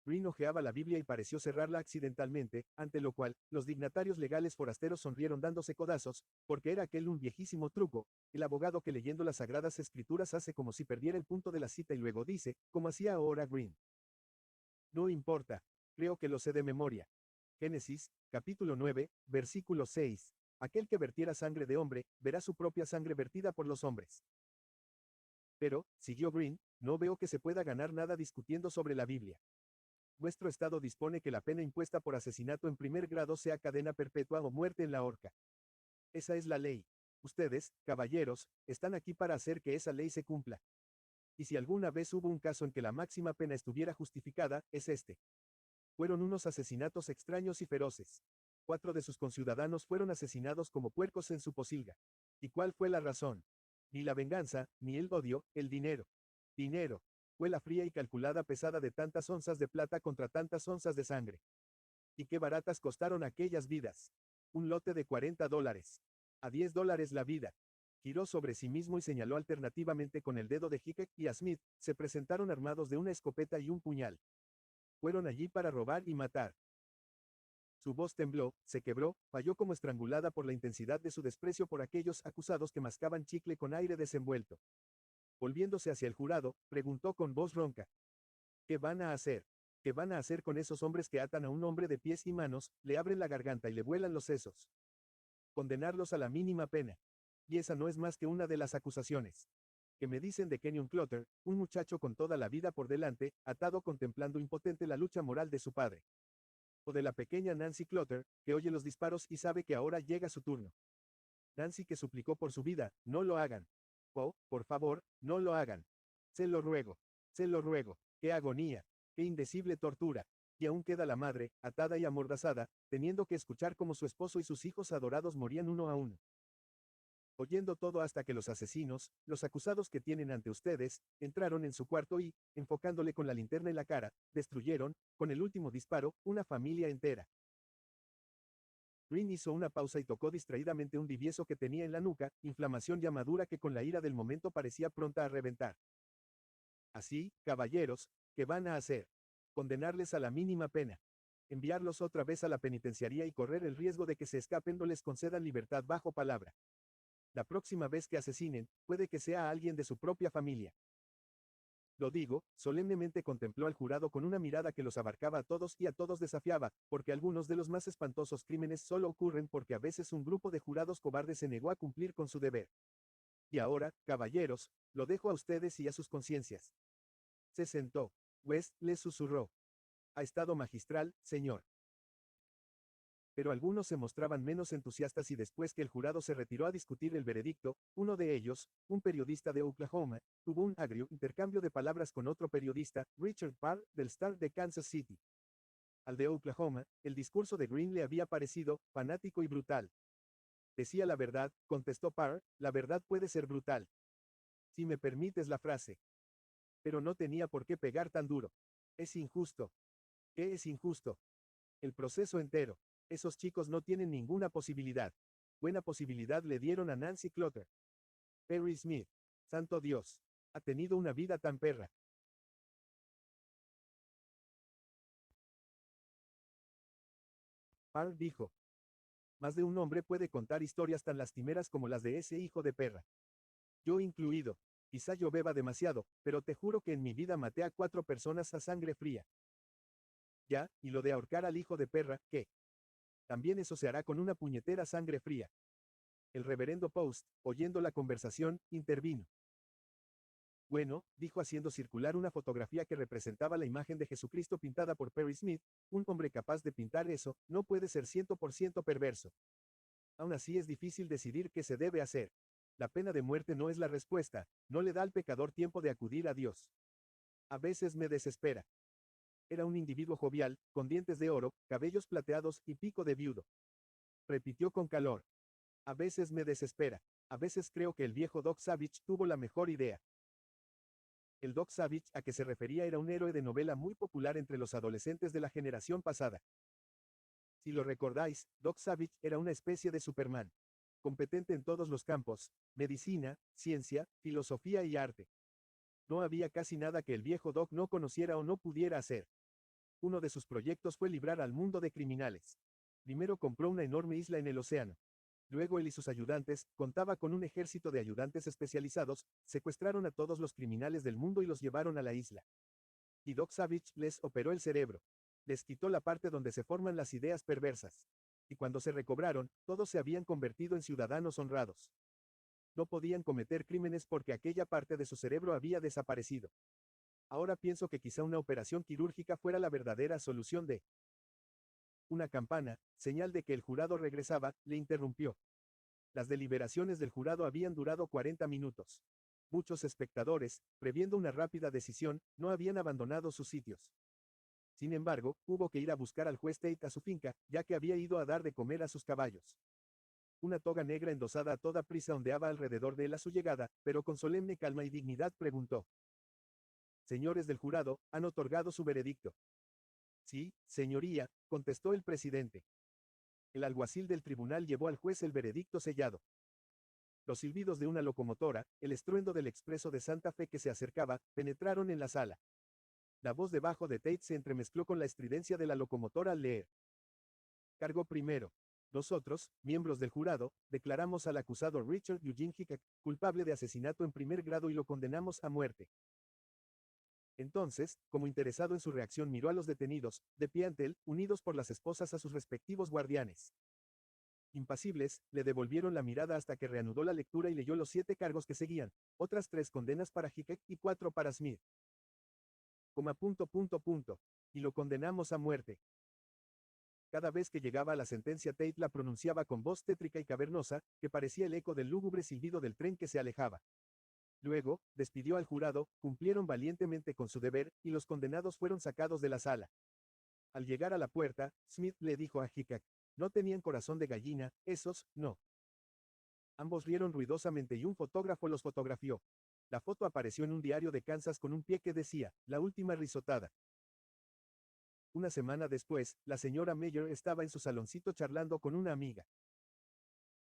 Green hojeaba la Biblia y pareció cerrarla accidentalmente, ante lo cual, los dignatarios legales forasteros sonrieron dándose codazos, porque era aquel un viejísimo truco, el abogado que leyendo las sagradas escrituras hace como si perdiera el punto de la cita y luego dice, como hacía ahora Green. No importa, creo que lo sé de memoria. Génesis, capítulo 9, versículo 6. Aquel que vertiera sangre de hombre, verá su propia sangre vertida por los hombres. Pero, siguió Green, no veo que se pueda ganar nada discutiendo sobre la Biblia. Nuestro Estado dispone que la pena impuesta por asesinato en primer grado sea cadena perpetua o muerte en la horca. Esa es la ley. Ustedes, caballeros, están aquí para hacer que esa ley se cumpla. Y si alguna vez hubo un caso en que la máxima pena estuviera justificada, es este. Fueron unos asesinatos extraños y feroces. 4 de sus conciudadanos fueron asesinados como puercos en su posilga. ¿Y cuál fue la razón? Ni la venganza, ni el odio, el dinero. Dinero. Fue la fría y calculada pesada de tantas onzas de plata contra tantas onzas de sangre. ¿Y qué baratas costaron aquellas vidas? Un lote de $40. A $10 la vida. Giró sobre sí mismo y señaló alternativamente con el dedo de Hickok y a Smith, se presentaron armados de una escopeta y un puñal. Fueron allí para robar y matar. Su voz tembló, se quebró, falló como estrangulada por la intensidad de su desprecio por aquellos acusados que mascaban chicle con aire desenvuelto. Volviéndose hacia el jurado, preguntó con voz ronca. ¿Qué van a hacer? ¿Qué van a hacer con esos hombres que atan a un hombre de pies y manos, le abren la garganta y le vuelan los sesos? Condenarlos a la mínima pena. Y esa no es más que una de las acusaciones. ¿Qué me dicen de Kenyon Clotter, un muchacho con toda la vida por delante, atado contemplando impotente la lucha moral de su padre? O de la pequeña Nancy Clotter, que oye los disparos y sabe que ahora llega su turno. Nancy que suplicó por su vida, no lo hagan. Oh, por favor, no lo hagan. Se lo ruego. Se lo ruego. Qué agonía. Qué indecible tortura. Y aún queda la madre, atada y amordazada, teniendo que escuchar cómo su esposo y sus hijos adorados morían uno a uno. Oyendo todo hasta que los asesinos, los acusados que tienen ante ustedes, entraron en su cuarto y, enfocándole con la linterna en la cara, destruyeron, con el último disparo, una familia entera. Green hizo una pausa y tocó distraídamente un divieso que tenía en la nuca, inflamación llamadura que con la ira del momento parecía pronta a reventar. Así, caballeros, ¿qué van a hacer? Condenarles a la mínima pena. Enviarlos otra vez a la penitenciaría y correr el riesgo de que se escapen o les concedan libertad bajo palabra. La próxima vez que asesinen, puede que sea a alguien de su propia familia. Lo digo, solemnemente contempló al jurado con una mirada que los abarcaba a todos y a todos desafiaba, porque algunos de los más espantosos crímenes solo ocurren porque a veces un grupo de jurados cobardes se negó a cumplir con su deber. Y ahora, caballeros, lo dejo a ustedes y a sus conciencias. Se sentó. West les susurró. Ha estado magistral, señor. Pero algunos se mostraban menos entusiastas y después que el jurado se retiró a discutir el veredicto, uno de ellos, un periodista de Oklahoma, tuvo un agrio intercambio de palabras con otro periodista, Richard Parr, del Star de Kansas City. Al de Oklahoma, el discurso de Green le había parecido fanático y brutal. Decía la verdad, contestó Parr, la verdad puede ser brutal. Si me permites la frase. Pero no tenía por qué pegar tan duro. Es injusto. ¿Qué es injusto? El proceso entero. Esos chicos no tienen ninguna posibilidad. Buena posibilidad le dieron a Nancy Clotter. Perry Smith. Santo Dios. Ha tenido una vida tan perra. Parr dijo. Más de un hombre puede contar historias tan lastimeras como las de ese hijo de perra. Yo incluido. Quizá yo beba demasiado, pero te juro que en mi vida maté a 4 personas a sangre fría. Ya, y lo de ahorcar al hijo de perra, ¿qué? También eso se hará con una puñetera sangre fría. El reverendo Post, oyendo la conversación, intervino. Bueno, dijo haciendo circular una fotografía que representaba la imagen de Jesucristo pintada por Perry Smith, un hombre capaz de pintar eso, no puede ser 100% perverso. Aún así es difícil decidir qué se debe hacer. La pena de muerte no es la respuesta, no le da al pecador tiempo de acudir a Dios. A veces me desespera. Era un individuo jovial, con dientes de oro, cabellos plateados y pico de viudo. Repitió con calor. A veces me desespera. A veces creo que el viejo Doc Savage tuvo la mejor idea. El Doc Savage a que se refería era un héroe de novela muy popular entre los adolescentes de la generación pasada. Si lo recordáis, Doc Savage era una especie de Superman. Competente en todos los campos: medicina, ciencia, filosofía y arte. No había casi nada que el viejo Doc no conociera o no pudiera hacer. Uno de sus proyectos fue librar al mundo de criminales. Primero compró una enorme isla en el océano. Luego él y sus ayudantes, contaba con un ejército de ayudantes especializados, secuestraron a todos los criminales del mundo y los llevaron a la isla. Y Doc Savage les operó el cerebro. Les quitó la parte donde se forman las ideas perversas. Y cuando se recobraron, todos se habían convertido en ciudadanos honrados. No podían cometer crímenes porque aquella parte de su cerebro había desaparecido. Ahora pienso que quizá una operación quirúrgica fuera la verdadera solución de... Una campana, señal de que el jurado regresaba, le interrumpió. Las deliberaciones del jurado habían durado 40 minutos. Muchos espectadores, previendo una rápida decisión, no habían abandonado sus sitios. Sin embargo, hubo que ir a buscar al juez Tate a su finca, ya que había ido a dar de comer a sus caballos. Una toga negra endosada a toda prisa ondeaba alrededor de él a su llegada, pero con solemne calma y dignidad preguntó: «Señores del jurado, ¿han otorgado su veredicto?». «Sí, señoría», contestó el presidente. El alguacil del tribunal llevó al juez el veredicto sellado. Los silbidos de una locomotora, el estruendo del expreso de Santa Fe que se acercaba, penetraron en la sala. La voz debajo de Tate se entremezcló con la estridencia de la locomotora al leer: «Cargo primero. Nosotros, miembros del jurado, declaramos al acusado Richard Eugene Hickok culpable de asesinato en primer grado y lo condenamos a muerte». Entonces, como interesado en su reacción, miró a los detenidos, de pie ante él, unidos por las esposas a sus respectivos guardianes. Impasibles, le devolvieron la mirada hasta que reanudó la lectura y leyó los 7 cargos que seguían: otras 3 condenas para Hickok y 4 para Smith. Y lo condenamos a muerte. Cada vez que llegaba a la sentencia, Tate la pronunciaba con voz tétrica y cavernosa, que parecía el eco del lúgubre silbido del tren que se alejaba. Luego, despidió al jurado, cumplieron valientemente con su deber, y los condenados fueron sacados de la sala. Al llegar a la puerta, Smith le dijo a Hickok: «No tenían corazón de gallina, esos, no». Ambos rieron ruidosamente y un fotógrafo los fotografió. La foto apareció en un diario de Kansas con un pie que decía: «La última risotada». Una semana después, la señora Meyer estaba en su saloncito charlando con una amiga.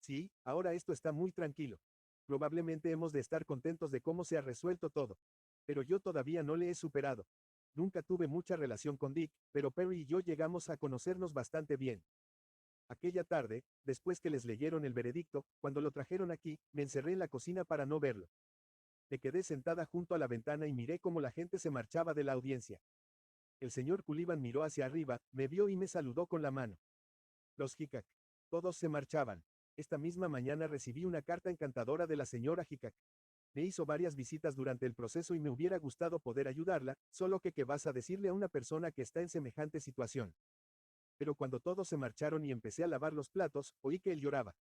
«Sí, ahora esto está muy tranquilo. Probablemente hemos de estar contentos de cómo se ha resuelto todo. Pero yo todavía no le he superado. Nunca tuve mucha relación con Dick, pero Perry y yo llegamos a conocernos bastante bien. Aquella tarde, después que les leyeron el veredicto, cuando lo trajeron aquí, me encerré en la cocina para no verlo. Me quedé sentada junto a la ventana y miré cómo la gente se marchaba de la audiencia. El señor Sullivan miró hacia arriba, me vio y me saludó con la mano. Los Hickok. Todos se marchaban. Esta misma mañana recibí una carta encantadora de la señora Hickok. Me hizo varias visitas durante el proceso y me hubiera gustado poder ayudarla, solo que ¿qué vas a decirle a una persona que está en semejante situación? Pero cuando todos se marcharon y empecé a lavar los platos, oí que él lloraba.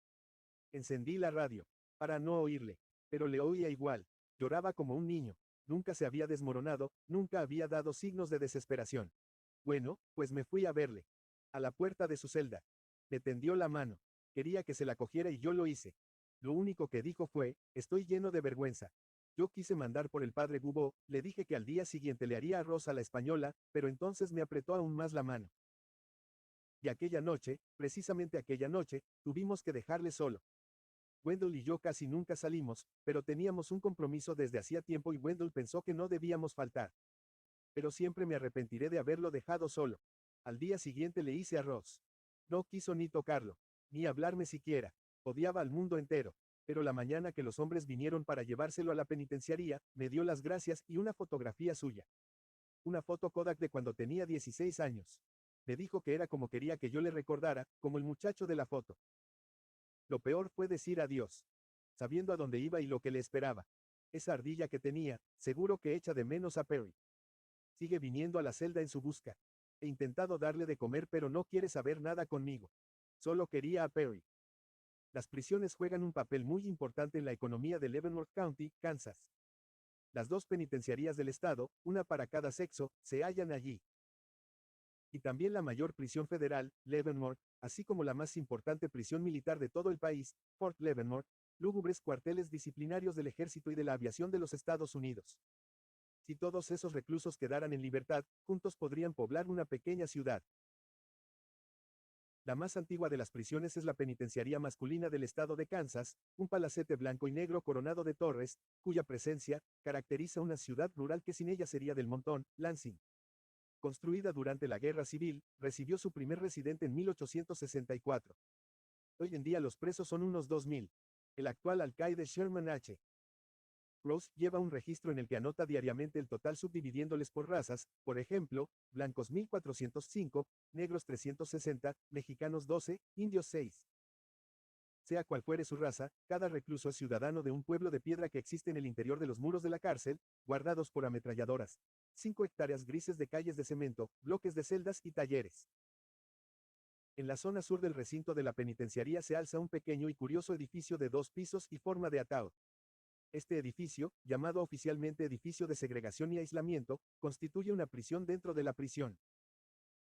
Encendí la radio, para no oírle, pero le oía igual. Lloraba como un niño. Nunca se había desmoronado, nunca había dado signos de desesperación. Bueno, pues me fui a verle. A la puerta de su celda. Me tendió la mano. Quería que se la cogiera y yo lo hice. Lo único que dijo fue: «Estoy lleno de vergüenza». Yo quise mandar por el padre Gubo, le dije que al día siguiente le haría arroz a la española, pero entonces me apretó aún más la mano. Y aquella noche, precisamente aquella noche, tuvimos que dejarle solo. Wendell y yo casi nunca salimos, pero teníamos un compromiso desde hacía tiempo y Wendell pensó que no debíamos faltar. Pero siempre me arrepentiré de haberlo dejado solo. Al día siguiente le hice arroz. No quiso ni tocarlo, ni hablarme siquiera. Odiaba al mundo entero. Pero la mañana que los hombres vinieron para llevárselo a la penitenciaría, me dio las gracias y una fotografía suya. Una foto Kodak de cuando tenía 16 años. Me dijo que era como quería que yo le recordara, como el muchacho de la foto. Lo peor fue decir adiós, sabiendo a dónde iba y lo que le esperaba. Esa ardilla que tenía, seguro que echa de menos a Perry. Sigue viniendo a la celda en su busca. He intentado darle de comer pero no quiere saber nada conmigo. Solo quería a Perry. Las prisiones juegan un papel muy importante en la economía de Leavenworth County, Kansas. Las 2 penitenciarías del estado, una para cada sexo, se hallan allí. y también la mayor prisión federal, Leavenworth, así como la más importante prisión militar de todo el país, Fort Leavenworth, lúgubres cuarteles disciplinarios del ejército y de la aviación de los Estados Unidos. Si todos esos reclusos quedaran en libertad, juntos podrían poblar una pequeña ciudad. La más antigua de las prisiones es la penitenciaría masculina del estado de Kansas, un palacete blanco y negro coronado de torres, cuya presencia caracteriza una ciudad rural que sin ella sería del montón, Lansing. Construida durante la Guerra Civil, recibió su primer residente en 1864. Hoy en día los presos son unos 2.000. El actual alcaide Sherman H. Ross lleva un registro en el que anota diariamente el total subdividiéndoles por razas, por ejemplo, blancos 1405, negros 360, mexicanos 12, indios 6. Sea cual fuere su raza, cada recluso es ciudadano de un pueblo de piedra que existe en el interior de los muros de la cárcel, guardados por ametralladoras. 5 hectáreas grises de calles de cemento, bloques de celdas y talleres. En la zona sur del recinto de la penitenciaría se alza un pequeño y curioso edificio de 2 pisos y forma de ataúd. Este edificio, llamado oficialmente Edificio de Segregación y Aislamiento, constituye una prisión dentro de la prisión.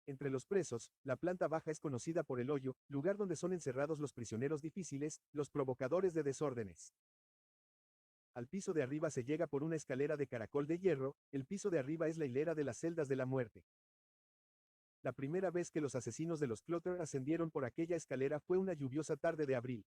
Entre los presos, la planta baja es conocida por el hoyo, lugar donde son encerrados los prisioneros difíciles, los provocadores de desórdenes. Al piso de arriba se llega por una escalera de caracol de hierro, el piso de arriba es la hilera de las celdas de la muerte. La primera vez que los asesinos de los Clutter ascendieron por aquella escalera fue una lluviosa tarde de abril.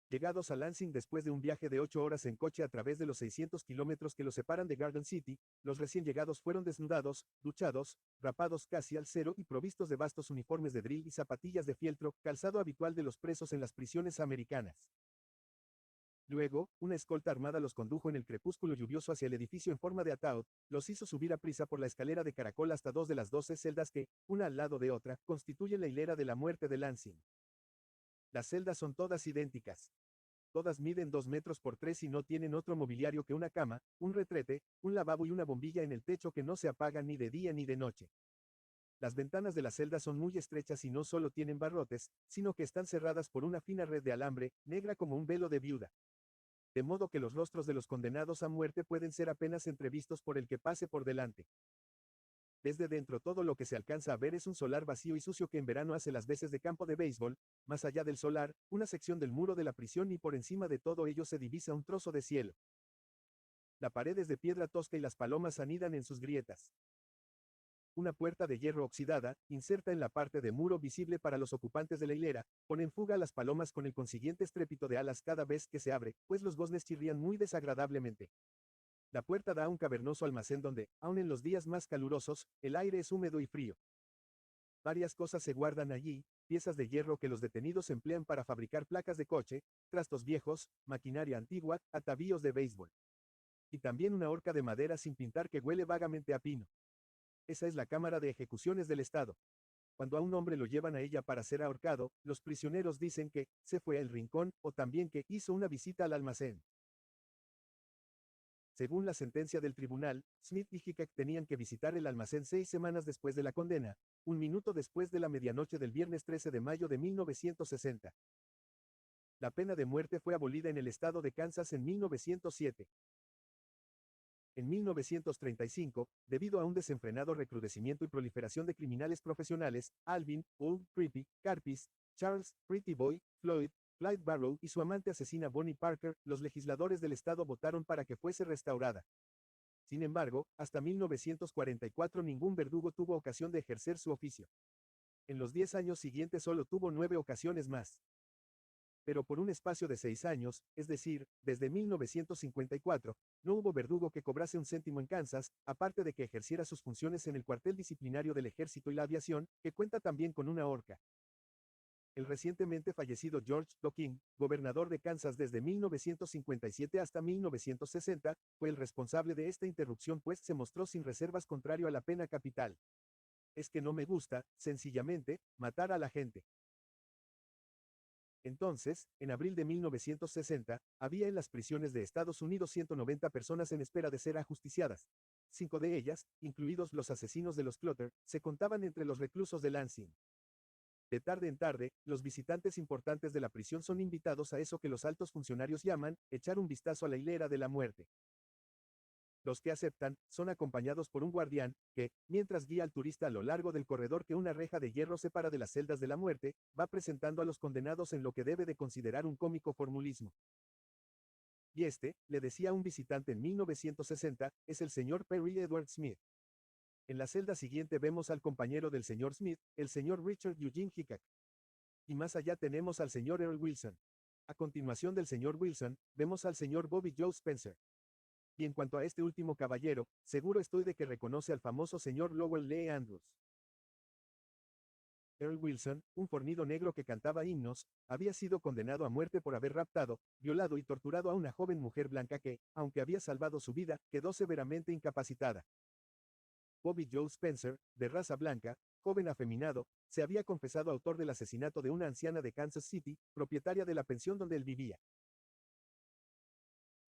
Llegados a Lansing después de un viaje de 8 horas en coche a través de los 600 kilómetros que los separan de Garden City, los recién llegados fueron desnudados, duchados, rapados casi al cero y provistos de vastos uniformes de drill y zapatillas de fieltro, calzado habitual de los presos en las prisiones americanas. Luego, una escolta armada los condujo en el crepúsculo lluvioso hacia el edificio en forma de ataúd, los hizo subir a prisa por la escalera de caracol hasta 2 de las 12 celdas que, una al lado de otra, constituyen la hilera de la muerte de Lansing. Las celdas son todas idénticas. Todas miden 2 metros por 3 y no tienen otro mobiliario que una cama, un retrete, un lavabo y una bombilla en el techo que no se apaga ni de día ni de noche. Las ventanas de la celda son muy estrechas y no solo tienen barrotes, sino que están cerradas por una fina red de alambre, negra como un velo de viuda. De modo que los rostros de los condenados a muerte pueden ser apenas entrevistos por el que pase por delante. Desde dentro todo lo que se alcanza a ver es un solar vacío y sucio que en verano hace las veces de campo de béisbol, más allá del solar, una sección del muro de la prisión y por encima de todo ello se divisa un trozo de cielo. La pared es de piedra tosca y las palomas anidan en sus grietas. Una puerta de hierro oxidada, inserta en la parte de muro visible para los ocupantes de la hilera, pone en fuga a las palomas con el consiguiente estrépito de alas cada vez que se abre, pues los goznes chirrían muy desagradablemente. La puerta da a un cavernoso almacén donde, aun en los días más calurosos, el aire es húmedo y frío. Varias cosas se guardan allí, piezas de hierro que los detenidos emplean para fabricar placas de coche, trastos viejos, maquinaria antigua, atavíos de béisbol. Y también una horca de madera sin pintar que huele vagamente a pino. Esa es la cámara de ejecuciones del Estado. Cuando a un hombre lo llevan a ella para ser ahorcado, los prisioneros dicen que se fue al rincón o también que hizo una visita al almacén. Según la sentencia del tribunal, Smith y Hickok tenían que visitar el almacén 6 semanas después de la condena, un minuto después de la medianoche del viernes 13 de mayo de 1960. La pena de muerte fue abolida en el estado de Kansas en 1907. En 1935, debido a un desenfrenado recrudecimiento y proliferación de criminales profesionales, Alvin, Old Creepy, Carpis, Charles, Pretty Boy, Floyd, Clyde Barrow y su amante asesina Bonnie Parker, los legisladores del estado votaron para que fuese restaurada. Sin embargo, hasta 1944 ningún verdugo tuvo ocasión de ejercer su oficio. En los 10 años siguientes solo tuvo 9 ocasiones más. Pero por un espacio de 6 años, es decir, desde 1954, no hubo verdugo que cobrase un céntimo en Kansas, aparte de que ejerciera sus funciones en el cuartel disciplinario del ejército y la aviación, que cuenta también con una horca. El recientemente fallecido George W. King, gobernador de Kansas desde 1957 hasta 1960, fue el responsable de esta interrupción pues se mostró sin reservas contrario a la pena capital. Es que no me gusta, sencillamente, matar a la gente. Entonces, en abril de 1960, había en las prisiones de Estados Unidos 190 personas en espera de ser ajusticiadas. 5 de ellas, incluidos los asesinos de los Clutter, se contaban entre los reclusos de Lansing. De tarde en tarde, los visitantes importantes de la prisión son invitados a eso que los altos funcionarios llaman, echar un vistazo a la hilera de la muerte. Los que aceptan, son acompañados por un guardián, que, mientras guía al turista a lo largo del corredor que una reja de hierro separa de las celdas de la muerte, va presentando a los condenados en lo que debe de considerar un cómico formulismo. Y este, le decía a un visitante en 1960, es el señor Perry Edward Smith. En la celda siguiente vemos al compañero del señor Smith, el señor Richard Eugene Hickok. Y más allá tenemos al señor Earl Wilson. A continuación del señor Wilson, vemos al señor Bobby Joe Spencer. Y en cuanto a este último caballero, seguro estoy de que reconoce al famoso señor Lowell Lee Andrews. Earl Wilson, un fornido negro que cantaba himnos, había sido condenado a muerte por haber raptado, violado y torturado a una joven mujer blanca que, aunque había salvado su vida, quedó severamente incapacitada. Bobby Joe Spencer, de raza blanca, joven afeminado, se había confesado autor del asesinato de una anciana de Kansas City, propietaria de la pensión donde él vivía.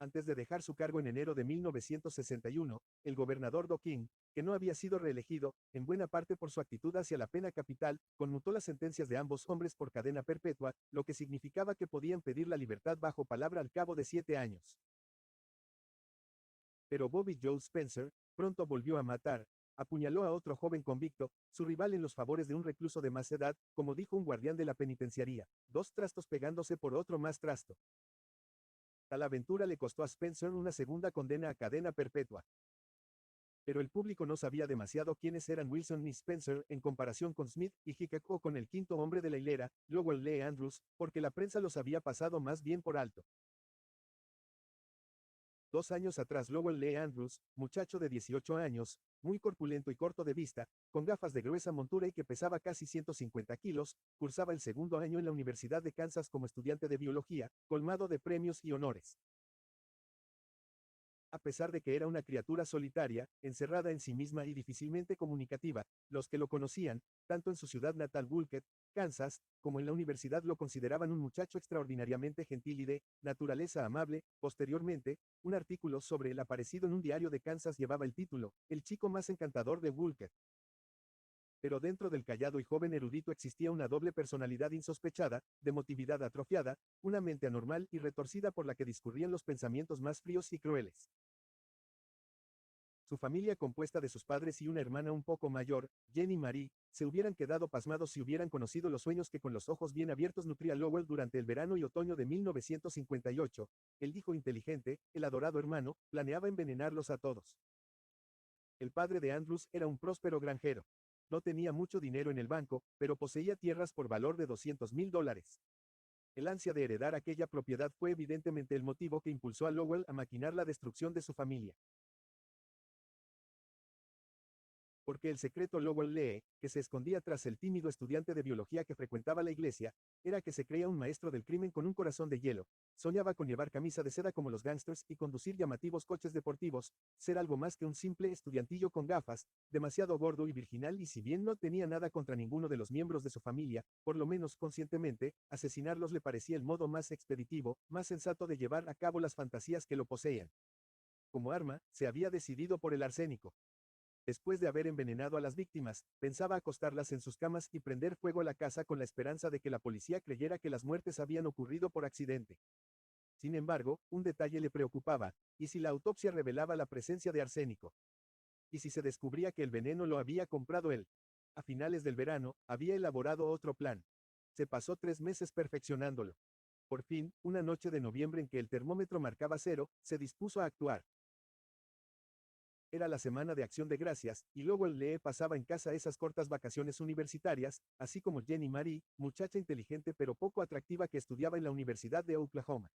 Antes de dejar su cargo en enero de 1961, el gobernador Doug King, que no había sido reelegido, en buena parte por su actitud hacia la pena capital, conmutó las sentencias de ambos hombres por cadena perpetua, lo que significaba que podían pedir la libertad bajo palabra al cabo de 7 años. Pero Bobby Joe Spencer, pronto volvió a matar, apuñaló a otro joven convicto, su rival en los favores de un recluso de más edad, como dijo un guardián de la penitenciaría, 2 trastos pegándose por otro más trasto. Tal aventura le costó a Spencer una segunda condena a cadena perpetua. Pero el público no sabía demasiado quiénes eran Wilson y Spencer en comparación con Smith y Hickok o con el quinto hombre de la hilera, Lowell Lee Andrews, porque la prensa los había pasado más bien por alto. 2 años atrás Lowell Lee Andrews, muchacho de 18 años, muy corpulento y corto de vista, con gafas de gruesa montura y que pesaba casi 150 kilos, cursaba el segundo año en la Universidad de Kansas como estudiante de biología, colmado de premios y honores. A pesar de que era una criatura solitaria, encerrada en sí misma y difícilmente comunicativa, los que lo conocían, tanto en su ciudad natal Bulkhead, Kansas, como en la universidad lo consideraban un muchacho extraordinariamente gentil y de naturaleza amable. Posteriormente, un artículo sobre el aparecido en un diario de Kansas llevaba el título, El chico más encantador de Bulkhead. Pero dentro del callado y joven erudito existía una doble personalidad insospechada, de motividad atrofiada, una mente anormal y retorcida por la que discurrían los pensamientos más fríos y crueles. Su familia, compuesta de sus padres y una hermana un poco mayor, Jenny Marie, se hubieran quedado pasmados si hubieran conocido los sueños que con los ojos bien abiertos nutría Lowell durante el verano y otoño de 1958. El hijo inteligente, el adorado hermano, planeaba envenenarlos a todos. El padre de Andrews era un próspero granjero. No tenía mucho dinero en el banco, pero poseía tierras por valor de $200,000. El ansia de heredar aquella propiedad fue evidentemente el motivo que impulsó a Lowell a maquinar la destrucción de su familia. Porque el secreto Lowell Lee, que se escondía tras el tímido estudiante de biología que frecuentaba la iglesia, era que se creía un maestro del crimen con un corazón de hielo. Soñaba con llevar camisa de seda como los gángsters y conducir llamativos coches deportivos, ser algo más que un simple estudiantillo con gafas, demasiado gordo y virginal, y si bien no tenía nada contra ninguno de los miembros de su familia, por lo menos conscientemente, asesinarlos le parecía el modo más expeditivo, más sensato de llevar a cabo las fantasías que lo poseían. Como arma, se había decidido por el arsénico. Después de haber envenenado a las víctimas, pensaba acostarlas en sus camas y prender fuego a la casa con la esperanza de que la policía creyera que las muertes habían ocurrido por accidente. Sin embargo, un detalle le preocupaba, ¿y si la autopsia revelaba la presencia de arsénico? ¿Y si se descubría que el veneno lo había comprado él? A finales del verano, había elaborado otro plan. Se pasó 3 meses perfeccionándolo. Por fin, una noche de noviembre en que el termómetro marcaba 0, se dispuso a actuar. Era la semana de Acción de Gracias, y luego el Lee pasaba en casa esas cortas vacaciones universitarias, así como Jenny Marie, muchacha inteligente pero poco atractiva que estudiaba en la Universidad de Oklahoma.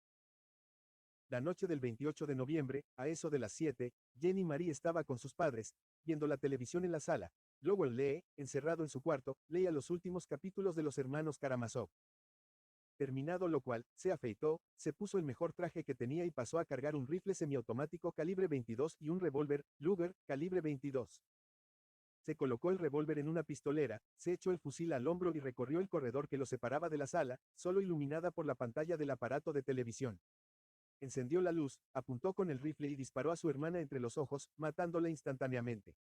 La noche del 28 de noviembre, a eso de las 7, Jenny Marie estaba con sus padres, viendo la televisión en la sala. Luego el Lee, encerrado en su cuarto, leía los últimos capítulos de Los Hermanos Karamazov. Terminado lo cual, se afeitó, se puso el mejor traje que tenía y pasó a cargar un rifle semiautomático calibre 22 y un revólver Luger calibre 22. Se colocó el revólver en una pistolera, se echó el fusil al hombro y recorrió el corredor que lo separaba de la sala, solo iluminada por la pantalla del aparato de televisión. Encendió la luz, apuntó con el rifle y disparó a su hermana entre los ojos, matándola instantáneamente.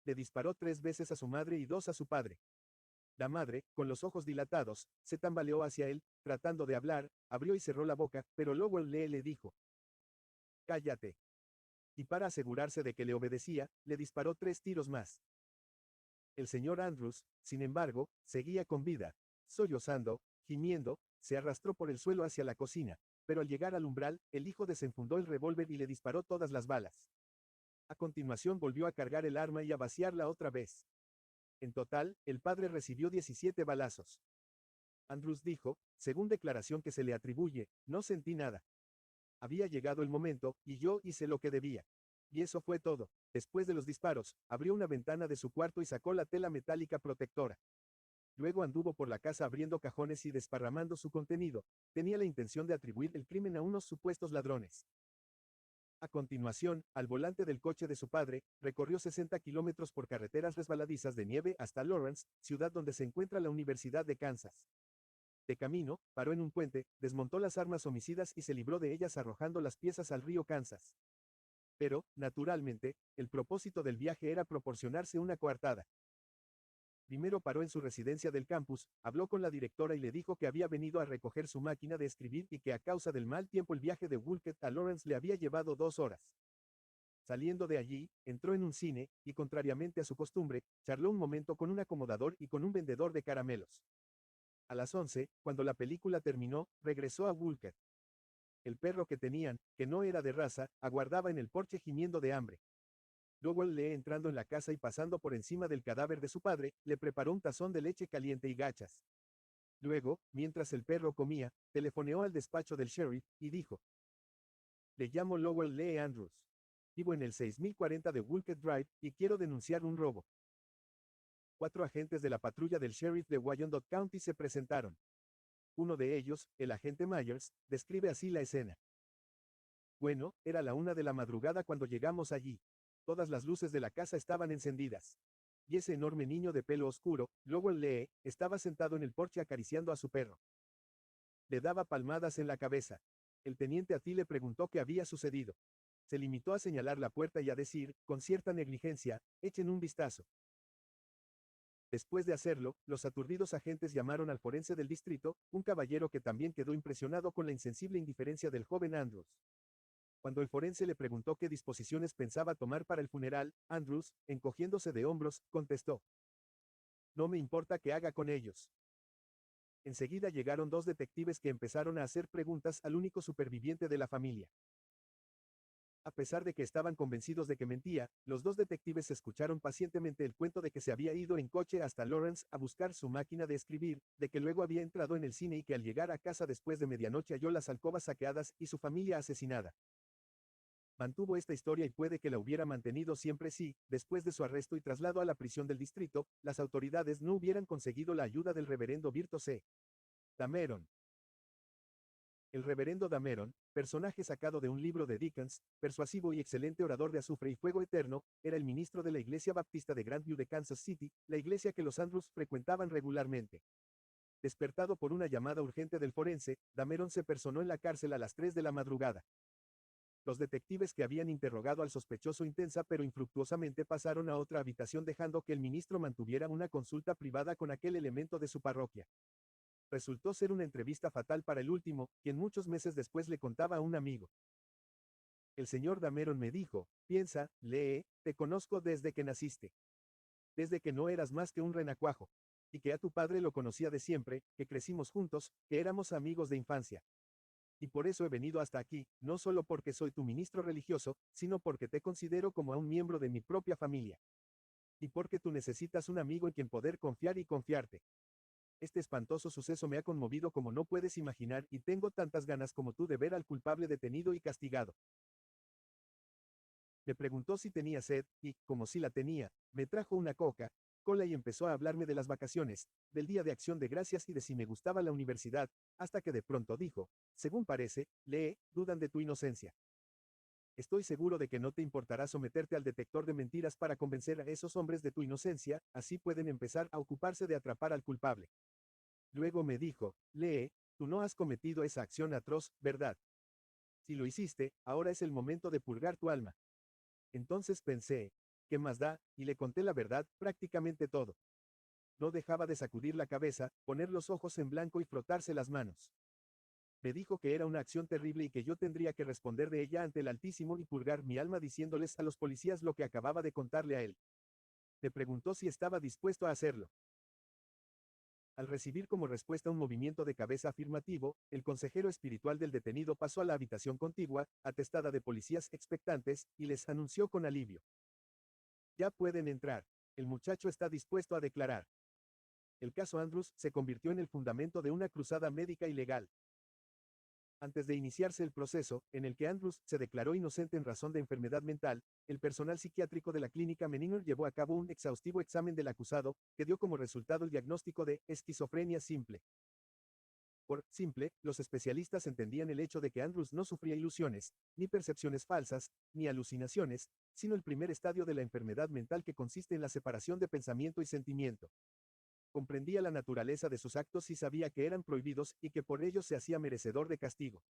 Le disparó 3 veces a su madre y 2 a su padre. La madre, con los ojos dilatados, se tambaleó hacia él, tratando de hablar, abrió y cerró la boca, pero luego el Lee le dijo: «Cállate». y para asegurarse de que le obedecía, le disparó 3 tiros más. El señor Andrews, sin embargo, seguía con vida. Sollozando, gimiendo, se arrastró por el suelo hacia la cocina, pero al llegar al umbral, el hijo desenfundó el revólver y le disparó todas las balas. A continuación volvió a cargar el arma y a vaciarla otra vez. En total, el padre recibió 17 balazos. Andrews dijo, según declaración que se le atribuye, no sentí nada. Había llegado el momento, y yo hice lo que debía. Y eso fue todo. Después de los disparos, abrió una ventana de su cuarto y sacó la tela metálica protectora. Luego anduvo por la casa abriendo cajones y desparramando su contenido. Tenía la intención de atribuir el crimen a unos supuestos ladrones. A continuación, al volante del coche de su padre, recorrió 60 kilómetros por carreteras resbaladizas de nieve hasta Lawrence, ciudad donde se encuentra la Universidad de Kansas. De camino, paró en un puente, desmontó las armas homicidas y se libró de ellas arrojando las piezas al río Kansas. Pero, naturalmente, el propósito del viaje era proporcionarse una coartada. Primero paró en su residencia del campus, habló con la directora y le dijo que había venido a recoger su máquina de escribir y que a causa del mal tiempo el viaje de Woolcott a Lawrence le había llevado 2 horas. Saliendo de allí, entró en un cine, y contrariamente a su costumbre, charló un momento con un acomodador y con un vendedor de caramelos. A las 11, cuando la película terminó, regresó a Woolcott. El perro que tenían, que no era de raza, aguardaba en el porche gimiendo de hambre. Lowell Lee, entrando en la casa y pasando por encima del cadáver de su padre, le preparó un tazón de leche caliente y gachas. Luego, mientras el perro comía, telefoneó al despacho del sheriff, y dijo: Le llamo Lowell Lee Andrews. Vivo en el 6040 de Woolcott Drive, y quiero denunciar un robo. 4 agentes de la patrulla del sheriff de Wyandotte County se presentaron. Uno de ellos, el agente Myers, describe así la escena. Bueno, era la 1 de la madrugada cuando llegamos allí. Todas las luces de la casa estaban encendidas. Y ese enorme niño de pelo oscuro, Lowell Lee, estaba sentado en el porche acariciando a su perro. Le daba palmadas en la cabeza. El teniente Atty le preguntó qué había sucedido. Se limitó a señalar la puerta y a decir, con cierta negligencia, echen un vistazo. Después de hacerlo, los aturdidos agentes llamaron al forense del distrito, un caballero que también quedó impresionado con la insensible indiferencia del joven Andrews. Cuando el forense le preguntó qué disposiciones pensaba tomar para el funeral, Andrews, encogiéndose de hombros, contestó: No me importa qué haga con ellos. Enseguida llegaron 2 detectives que empezaron a hacer preguntas al único superviviente de la familia. A pesar de que estaban convencidos de que mentía, los 2 detectives escucharon pacientemente el cuento de que se había ido en coche hasta Lawrence a buscar su máquina de escribir, de que luego había entrado en el cine y que al llegar a casa después de medianoche halló las alcobas saqueadas y su familia asesinada. Mantuvo esta historia y puede que la hubiera mantenido siempre si, después de su arresto y traslado a la prisión del distrito, las autoridades no hubieran conseguido la ayuda del reverendo Virto C. Dameron. El reverendo Dameron, personaje sacado de un libro de Dickens, persuasivo y excelente orador de azufre y fuego eterno, era el ministro de la Iglesia Baptista de Grandview de Kansas City, la iglesia que los Andrews frecuentaban regularmente. Despertado por una llamada urgente del forense, Dameron se personó en la cárcel a las 3 de la madrugada. Los detectives que habían interrogado al sospechoso intensa pero infructuosamente pasaron a otra habitación dejando que el ministro mantuviera una consulta privada con aquel elemento de su parroquia. Resultó ser una entrevista fatal para el último, quien muchos meses después le contaba a un amigo. El señor Dameron me dijo: Piensa, Lee, te conozco desde que naciste. Desde que no eras más que un renacuajo. Y que a tu padre lo conocía de siempre, que crecimos juntos, que éramos amigos de infancia. Y por eso he venido hasta aquí, no solo porque soy tu ministro religioso, sino porque te considero como a un miembro de mi propia familia. Y porque tú necesitas un amigo en quien poder confiar y confiarte. Este espantoso suceso me ha conmovido como no puedes imaginar y tengo tantas ganas como tú de ver al culpable detenido y castigado. Me preguntó si tenía sed, y, como si la tenía, me trajo una cola y empezó a hablarme de las vacaciones, del Día de Acción de Gracias y de si me gustaba la universidad, hasta que de pronto dijo: Según parece, Lee, dudan de tu inocencia. Estoy seguro de que no te importará someterte al detector de mentiras para convencer a esos hombres de tu inocencia, así pueden empezar a ocuparse de atrapar al culpable. Luego me dijo: Lee, tú no has cometido esa acción atroz, ¿verdad? Si lo hiciste, ahora es el momento de purgar tu alma. Entonces pensé: ¿qué más da? Y le conté la verdad, prácticamente todo. No dejaba de sacudir la cabeza, poner los ojos en blanco y frotarse las manos. Me dijo que era una acción terrible y que yo tendría que responder de ella ante el Altísimo y purgar mi alma diciéndoles a los policías lo que acababa de contarle a él. Me preguntó si estaba dispuesto a hacerlo. Al recibir como respuesta un movimiento de cabeza afirmativo, el consejero espiritual del detenido pasó a la habitación contigua, atestada de policías expectantes, y les anunció con alivio. Ya pueden entrar. El muchacho está dispuesto a declarar. El caso Andrews se convirtió en el fundamento de una cruzada médica ilegal. Antes de iniciarse el proceso, en el que Andrews se declaró inocente en razón de enfermedad mental, el personal psiquiátrico de la clínica Menninger llevó a cabo un exhaustivo examen del acusado, que dio como resultado el diagnóstico de esquizofrenia simple. Por simple, los especialistas entendían el hecho de que Andrews no sufría ilusiones, ni percepciones falsas, ni alucinaciones, sino el primer estadio de la enfermedad mental que consiste en la separación de pensamiento y sentimiento. Comprendía la naturaleza de sus actos y sabía que eran prohibidos y que por ello se hacía merecedor de castigo.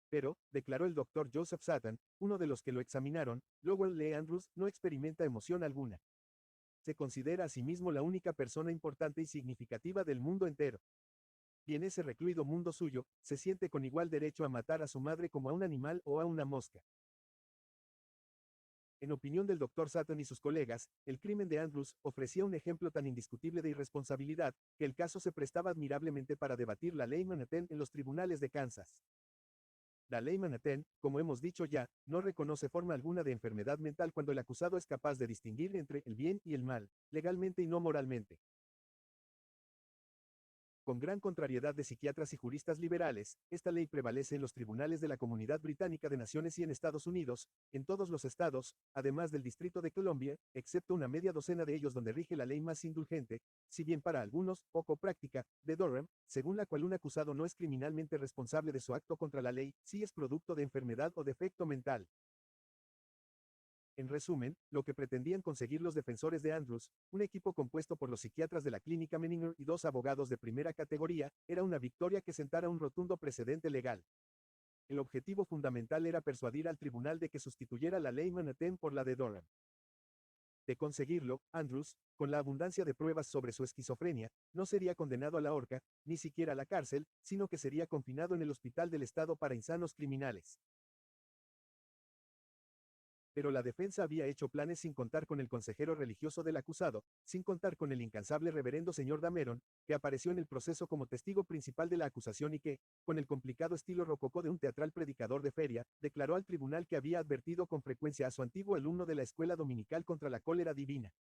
Pero, declaró el doctor Joseph Sutton, uno de los que lo examinaron, Lowell Lee Andrews no experimenta emoción alguna. Se considera a sí mismo la única persona importante y significativa del mundo entero. Y en ese recluido mundo suyo, se siente con igual derecho a matar a su madre como a un animal o a una mosca. En opinión del Dr. Sutton y sus colegas, el crimen de Andrews ofrecía un ejemplo tan indiscutible de irresponsabilidad, que el caso se prestaba admirablemente para debatir la ley Manhattan en los tribunales de Kansas. La ley Manhattan, como hemos dicho ya, no reconoce forma alguna de enfermedad mental cuando el acusado es capaz de distinguir entre el bien y el mal, legalmente y no moralmente. Con gran contrariedad de psiquiatras y juristas liberales, esta ley prevalece en los tribunales de la Comunidad Británica de Naciones y en Estados Unidos, en todos los estados, además del Distrito de Columbia, excepto una media docena de ellos donde rige la ley más indulgente, si bien para algunos, poco práctica, de Durham, según la cual un acusado no es criminalmente responsable de su acto contra la ley, si es producto de enfermedad o defecto mental. En resumen, lo que pretendían conseguir los defensores de Andrews, un equipo compuesto por los psiquiatras de la clínica Menninger y dos abogados de primera categoría, era una victoria que sentara un rotundo precedente legal. El objetivo fundamental era persuadir al tribunal de que sustituyera la ley Manhattan por la de Durham. De conseguirlo, Andrews, con la abundancia de pruebas sobre su esquizofrenia, no sería condenado a la horca, ni siquiera a la cárcel, sino que sería confinado en el Hospital del Estado para Insanos Criminales. Pero la defensa había hecho planes sin contar con el consejero religioso del acusado, sin contar con el incansable reverendo señor Dameron, que apareció en el proceso como testigo principal de la acusación y que, con el complicado estilo rococó de un teatral predicador de feria, declaró al tribunal que había advertido con frecuencia a su antiguo alumno de la escuela dominical contra la cólera divina.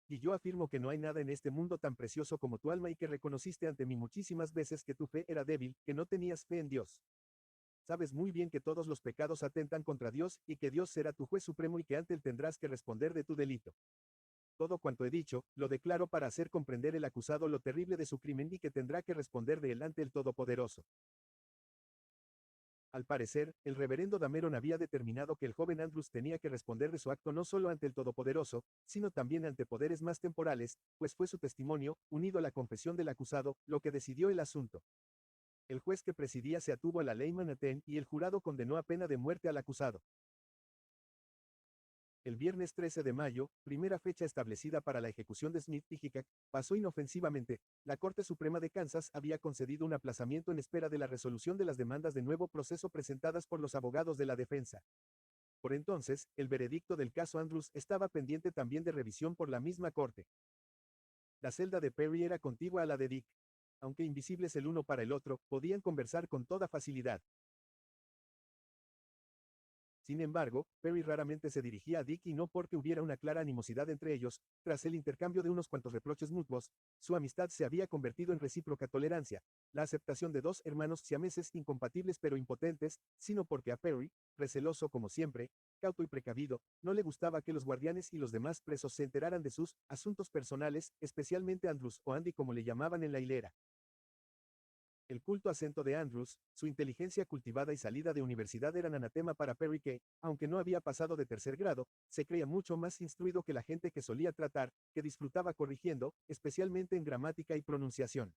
Y yo afirmo que no hay nada en este mundo tan precioso como tu alma y que reconociste ante mí muchísimas veces que tu fe era débil, que no tenías fe en Dios. Sabes muy bien que todos los pecados atentan contra Dios y que Dios será tu juez supremo y que ante él tendrás que responder de tu delito. Todo cuanto he dicho, lo declaro para hacer comprender el acusado lo terrible de su crimen y que tendrá que responder de él ante el Todopoderoso. Al parecer, el reverendo Dameron había determinado que el joven Andrews tenía que responder de su acto no solo ante el Todopoderoso, sino también ante poderes más temporales, pues fue su testimonio, unido a la confesión del acusado, lo que decidió el asunto. El juez que presidía se atuvo a la ley Manhattan y el jurado condenó a pena de muerte al acusado. El viernes 13 de mayo, primera fecha establecida para la ejecución de Smith y Hickok, pasó inofensivamente. La Corte Suprema de Kansas había concedido un aplazamiento en espera de la resolución de las demandas de nuevo proceso presentadas por los abogados de la defensa. Por entonces, el veredicto del caso Andrews estaba pendiente también de revisión por la misma Corte. La celda de Perry era contigua a la de Dick. Aunque invisibles el uno para el otro, podían conversar con toda facilidad. Sin embargo, Perry raramente se dirigía a Dick y no porque hubiera una clara animosidad entre ellos, tras el intercambio de unos cuantos reproches mutuos, su amistad se había convertido en recíproca tolerancia, la aceptación de dos hermanos siameses incompatibles pero impotentes, sino porque a Perry, receloso como siempre, cauto y precavido, no le gustaba que los guardianes y los demás presos se enteraran de sus asuntos personales, especialmente Andrews o Andy como le llamaban en la hilera. El culto acento de Andrews, su inteligencia cultivada y salida de universidad eran anatema para Perry que, aunque no había pasado de tercer grado, se creía mucho más instruido que la gente que solía tratar, que disfrutaba corrigiendo, especialmente en gramática y pronunciación.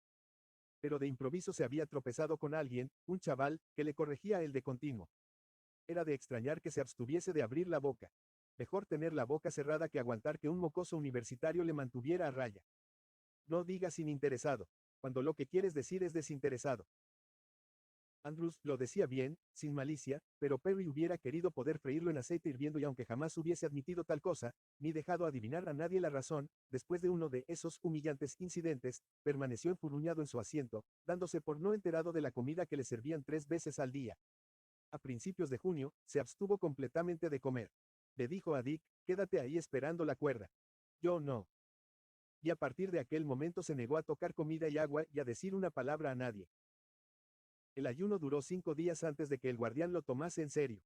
Pero de improviso se había tropezado con alguien, un chaval, que le corregía a él de continuo. Era de extrañar que se abstuviese de abrir la boca. Mejor tener la boca cerrada que aguantar que un mocoso universitario le mantuviera a raya. No diga sin interesado. cuando lo que quieres decir es desinteresado. Andrews lo decía bien, sin malicia, pero Perry hubiera querido poder freírlo en aceite hirviendo y aunque jamás hubiese admitido tal cosa, ni dejado adivinar a nadie la razón, después de uno de esos humillantes incidentes, permaneció enfurruñado en su asiento, dándose por no enterado de la comida que le servían 3 veces al día. A principios de junio, se abstuvo completamente de comer. Le dijo a Dick, quédate ahí esperando la cuerda. Yo no. Y a partir de aquel momento se negó a tocar comida y agua y a decir una palabra a nadie. El ayuno duró 5 días antes de que el guardián lo tomase en serio.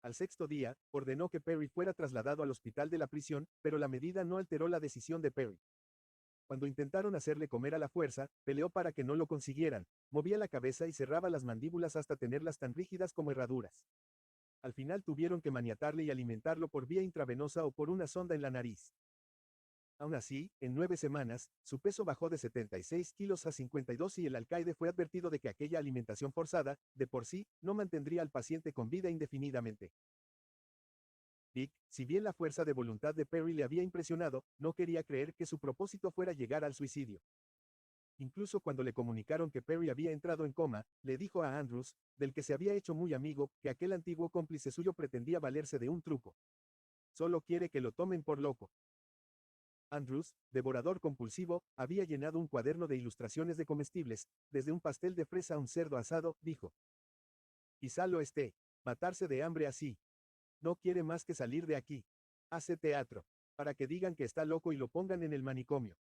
Al sexto día, ordenó que Perry fuera trasladado al hospital de la prisión, pero la medida no alteró la decisión de Perry. Cuando intentaron hacerle comer a la fuerza, peleó para que no lo consiguieran, movía la cabeza y cerraba las mandíbulas hasta tenerlas tan rígidas como herraduras. Al final tuvieron que maniatarle y alimentarlo por vía intravenosa o por una sonda en la nariz. Aún así, en 9 semanas, su peso bajó de 76 kilos a 52 y el alcaide fue advertido de que aquella alimentación forzada, de por sí, no mantendría al paciente con vida indefinidamente. Dick, si bien la fuerza de voluntad de Perry le había impresionado, no quería creer que su propósito fuera llegar al suicidio. Incluso cuando le comunicaron que Perry había entrado en coma, le dijo a Andrews, del que se había hecho muy amigo, que aquel antiguo cómplice suyo pretendía valerse de un truco. Solo quiere que lo tomen por loco. Andrews, devorador compulsivo, había llenado un cuaderno de ilustraciones de comestibles, desde un pastel de fresa a un cerdo asado, dijo. Quizá lo esté. Matarse de hambre así. No quiere más que salir de aquí. Hace teatro. Para que digan que está loco y lo pongan en el manicomio.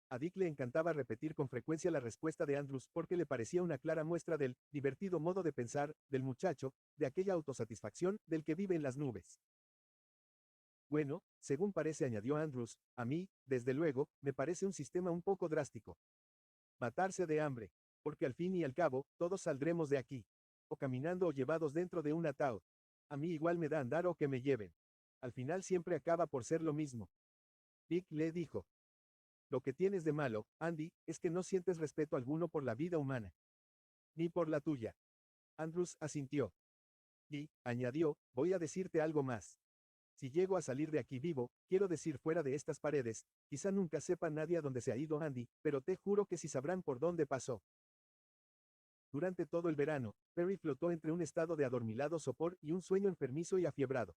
A Dick le encantaba repetir con frecuencia la respuesta de Andrews porque le parecía una clara muestra del divertido modo de pensar del muchacho, de aquella autosatisfacción del que vive en las nubes. Bueno, según parece, añadió Andrews, a mí, desde luego, me parece un sistema un poco drástico. Matarse de hambre, porque al fin y al cabo, todos saldremos de aquí. O caminando o llevados dentro de un ataúd. A mí igual me da andar o que me lleven. Al final siempre acaba por ser lo mismo. Dick le dijo. Lo que tienes de malo, Andy, es que no sientes respeto alguno por la vida humana. Ni por la tuya. Andrews asintió. Y, añadió, voy a decirte algo más. Si llego a salir de aquí vivo, quiero decir fuera de estas paredes, quizá nunca sepa nadie a dónde se ha ido Andy, pero te juro que sí sabrán por dónde pasó. Durante todo el verano, Perry flotó entre un estado de adormilado sopor y un sueño enfermizo y afiebrado.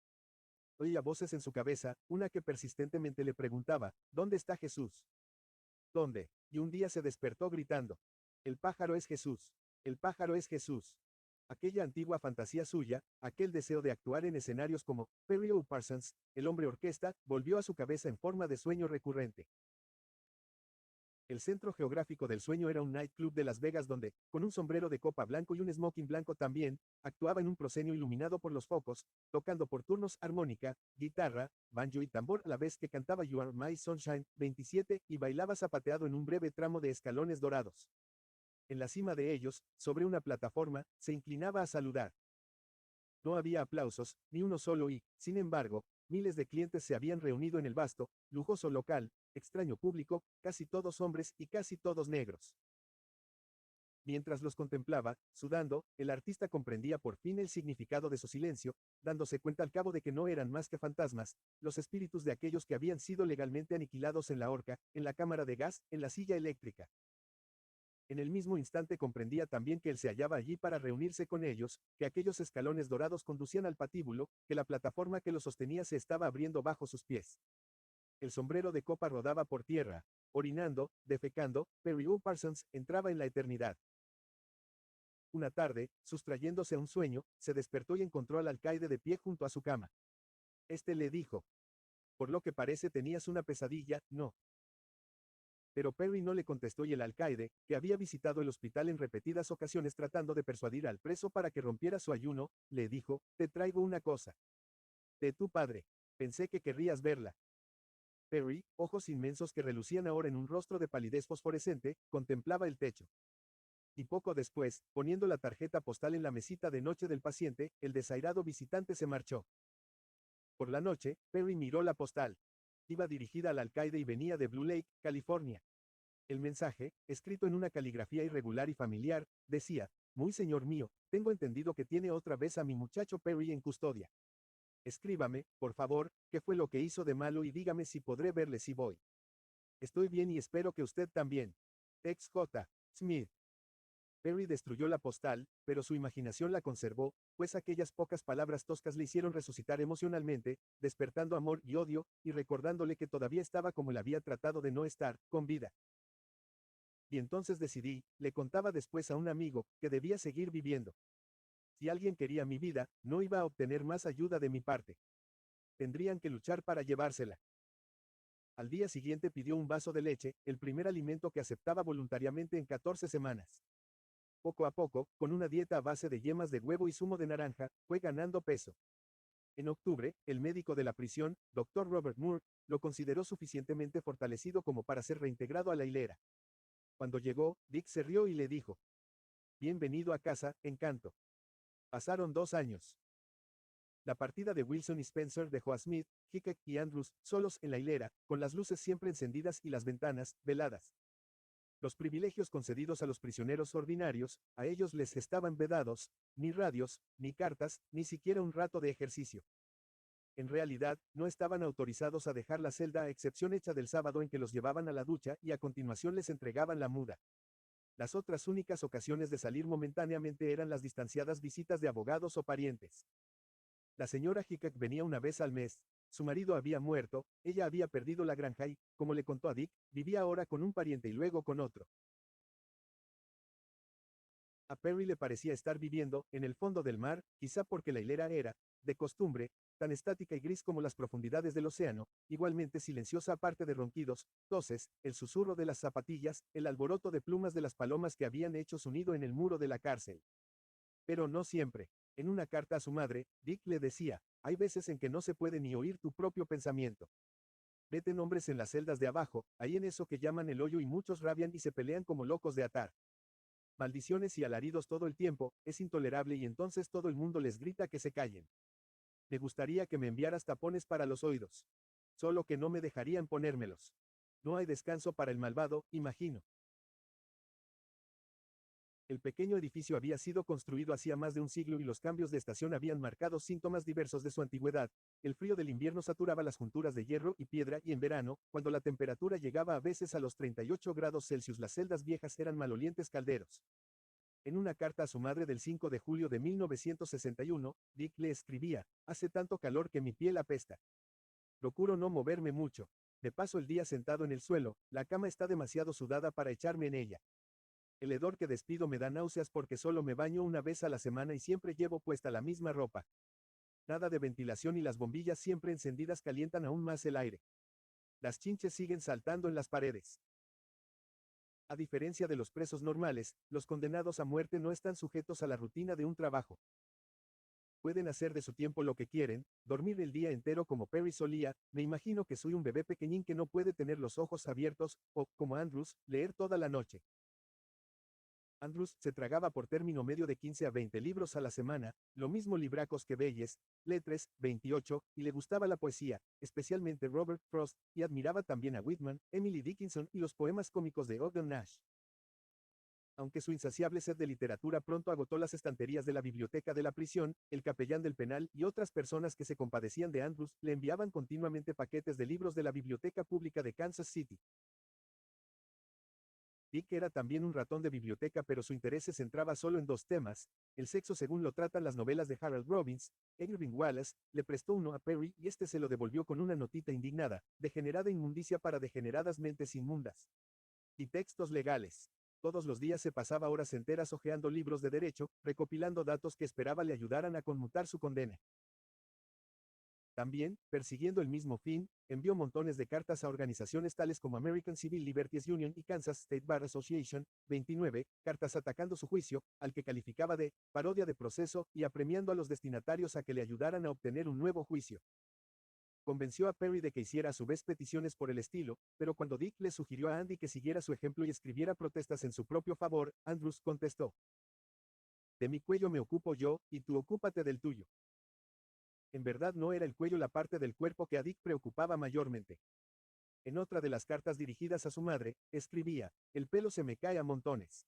Oía voces en su cabeza, una que persistentemente le preguntaba, ¿dónde está Jesús? ¿Dónde? Y un día se despertó gritando. El pájaro es Jesús. El pájaro es Jesús. Aquella antigua fantasía suya, aquel deseo de actuar en escenarios como Perry O. Parsons, el hombre orquesta, volvió a su cabeza en forma de sueño recurrente. El centro geográfico del sueño era un nightclub de Las Vegas donde, con un sombrero de copa blanco y un smoking blanco también, actuaba en un proscenio iluminado por los focos, tocando por turnos armónica, guitarra, banjo y tambor a la vez que cantaba You Are My Sunshine 27 y bailaba zapateado en un breve tramo de escalones dorados. En la cima de ellos, sobre una plataforma, se inclinaba a saludar. No había aplausos, ni uno solo y, sin embargo, miles de clientes se habían reunido en el vasto, lujoso local, extraño público, casi todos hombres y casi todos negros. Mientras los contemplaba, sudando, el artista comprendía por fin el significado de su silencio, dándose cuenta al cabo de que no eran más que fantasmas, los espíritus de aquellos que habían sido legalmente aniquilados en la horca, en la cámara de gas, en la silla eléctrica. En el mismo instante comprendía también que él se hallaba allí para reunirse con ellos, que aquellos escalones dorados conducían al patíbulo, que la plataforma que lo sostenía se estaba abriendo bajo sus pies. El sombrero de copa rodaba por tierra. Orinando, defecando, Perry O. Parsons entraba en la eternidad. Una tarde, sustrayéndose a un sueño, se despertó y encontró al alcaide de pie junto a su cama. Este le dijo. Por lo que parece tenías una pesadilla, ¿no? Pero Perry no le contestó y el alcaide, que había visitado el hospital en repetidas ocasiones tratando de persuadir al preso para que rompiera su ayuno, le dijo, te traigo una cosa. De tu padre. Pensé que querrías verla. Perry, ojos inmensos que relucían ahora en un rostro de palidez fosforescente, contemplaba el techo. Y poco después, poniendo la tarjeta postal en la mesita de noche del paciente, el desairado visitante se marchó. Por la noche, Perry miró la postal. Iba dirigida al alcaide y venía de Blue Lake, California. El mensaje, escrito en una caligrafía irregular y familiar, decía, muy señor mío, tengo entendido que tiene otra vez a mi muchacho Perry en custodia. Escríbame, por favor, qué fue lo que hizo de malo y dígame si podré verle si voy. Estoy bien y espero que usted también. Tex J. Smith. Perry destruyó la postal, pero su imaginación la conservó, pues aquellas pocas palabras toscas le hicieron resucitar emocionalmente, despertando amor y odio, y recordándole que todavía estaba como le había tratado de no estar, con vida. Y entonces decidí, le contaba después a un amigo, que debía seguir viviendo. Si alguien quería mi vida, no iba a obtener más ayuda de mi parte. Tendrían que luchar para llevársela. Al día siguiente pidió un vaso de leche, el primer alimento que aceptaba voluntariamente en 14 semanas. Poco a poco, con una dieta a base de yemas de huevo y zumo de naranja, fue ganando peso. En octubre, el médico de la prisión, Dr. Robert Moore, lo consideró suficientemente fortalecido como para ser reintegrado a la hilera. Cuando llegó, Dick se rió y le dijo: Bienvenido a casa, Encanto. Pasaron 2 años. La partida de Wilson y Spencer dejó a Smith, Hickok y Andrews solos en la hilera, con las luces siempre encendidas y las ventanas veladas. Los privilegios concedidos a los prisioneros ordinarios, a ellos les estaban vedados, ni radios, ni cartas, ni siquiera un rato de ejercicio. En realidad, no estaban autorizados a dejar la celda a excepción hecha del sábado en que los llevaban a la ducha y a continuación les entregaban la muda. Las otras únicas ocasiones de salir momentáneamente eran las distanciadas visitas de abogados o parientes. La señora Hickok venía una vez al mes. Su marido había muerto, ella había perdido la granja y, como le contó a Dick, vivía ahora con un pariente y luego con otro. A Perry le parecía estar viviendo, en el fondo del mar, quizá porque la hilera era, de costumbre, tan estática y gris como las profundidades del océano, igualmente silenciosa aparte de ronquidos, toses, el susurro de las zapatillas, el alboroto de plumas de las palomas que habían hecho su nido en el muro de la cárcel. Pero no siempre. En una carta a su madre, Dick le decía: hay veces en que no se puede ni oír tu propio pensamiento. Meten hombres en las celdas de abajo, ahí en eso que llaman el hoyo y muchos rabian y se pelean como locos de atar. Maldiciones y alaridos todo el tiempo, es intolerable y entonces todo el mundo les grita que se callen. Me gustaría que me enviaras tapones para los oídos. Solo que no me dejarían ponérmelos. No hay descanso para el malvado, imagino. El pequeño edificio había sido construido hacía más de un siglo y los cambios de estación habían marcado síntomas diversos de su antigüedad. El frío del invierno saturaba las junturas de hierro y piedra y en verano, cuando la temperatura llegaba a veces a los 38 grados Celsius, las celdas viejas eran malolientes calderos. En una carta a su madre del 5 de julio de 1961, Dick le escribía: hace tanto calor que mi piel apesta. Procuro no moverme mucho. Me paso el día sentado en el suelo, la cama está demasiado sudada para echarme en ella. El hedor que despido me da náuseas porque solo me baño una vez a la semana y siempre llevo puesta la misma ropa. Nada de ventilación y las bombillas siempre encendidas calientan aún más el aire. Las chinches siguen saltando en las paredes. A diferencia de los presos normales, los condenados a muerte no están sujetos a la rutina de un trabajo. Pueden hacer de su tiempo lo que quieren, dormir el día entero como Perry solía. Me imagino que soy un bebé pequeñín que no puede tener los ojos abiertos, o, como Andrews, leer toda la noche. Andrews se tragaba por término medio de 15 a 20 libros a la semana, lo mismo libracos que Belles, Lettres, 28, y le gustaba la poesía, especialmente Robert Frost, y admiraba también a Whitman, Emily Dickinson y los poemas cómicos de Ogden Nash. Aunque su insaciable sed de literatura pronto agotó las estanterías de la biblioteca de la prisión, el capellán del penal y otras personas que se compadecían de Andrews le enviaban continuamente paquetes de libros de la biblioteca pública de Kansas City. Dick era también un ratón de biblioteca, pero su interés se centraba solo en dos temas: el sexo según lo tratan las novelas de Harold Robbins. Irving Wallace le prestó uno a Perry y este se lo devolvió con una notita indignada: degenerada inmundicia para degeneradas mentes inmundas. Y textos legales. Todos los días se pasaba horas enteras hojeando libros de derecho, recopilando datos que esperaba le ayudaran a conmutar su condena. También, persiguiendo el mismo fin, envió montones de cartas a organizaciones tales como American Civil Liberties Union y Kansas State Bar Association, 29, cartas atacando su juicio, al que calificaba de parodia de proceso y apremiando a los destinatarios a que le ayudaran a obtener un nuevo juicio. Convenció a Perry de que hiciera a su vez peticiones por el estilo, pero cuando Dick le sugirió a Andy que siguiera su ejemplo y escribiera protestas en su propio favor, Andrews contestó: de mi cuello me ocupo yo, y tú ocúpate del tuyo. En verdad no era el cuello la parte del cuerpo que a Dick preocupaba mayormente. En otra de las cartas dirigidas a su madre, escribía: el pelo se me cae a montones.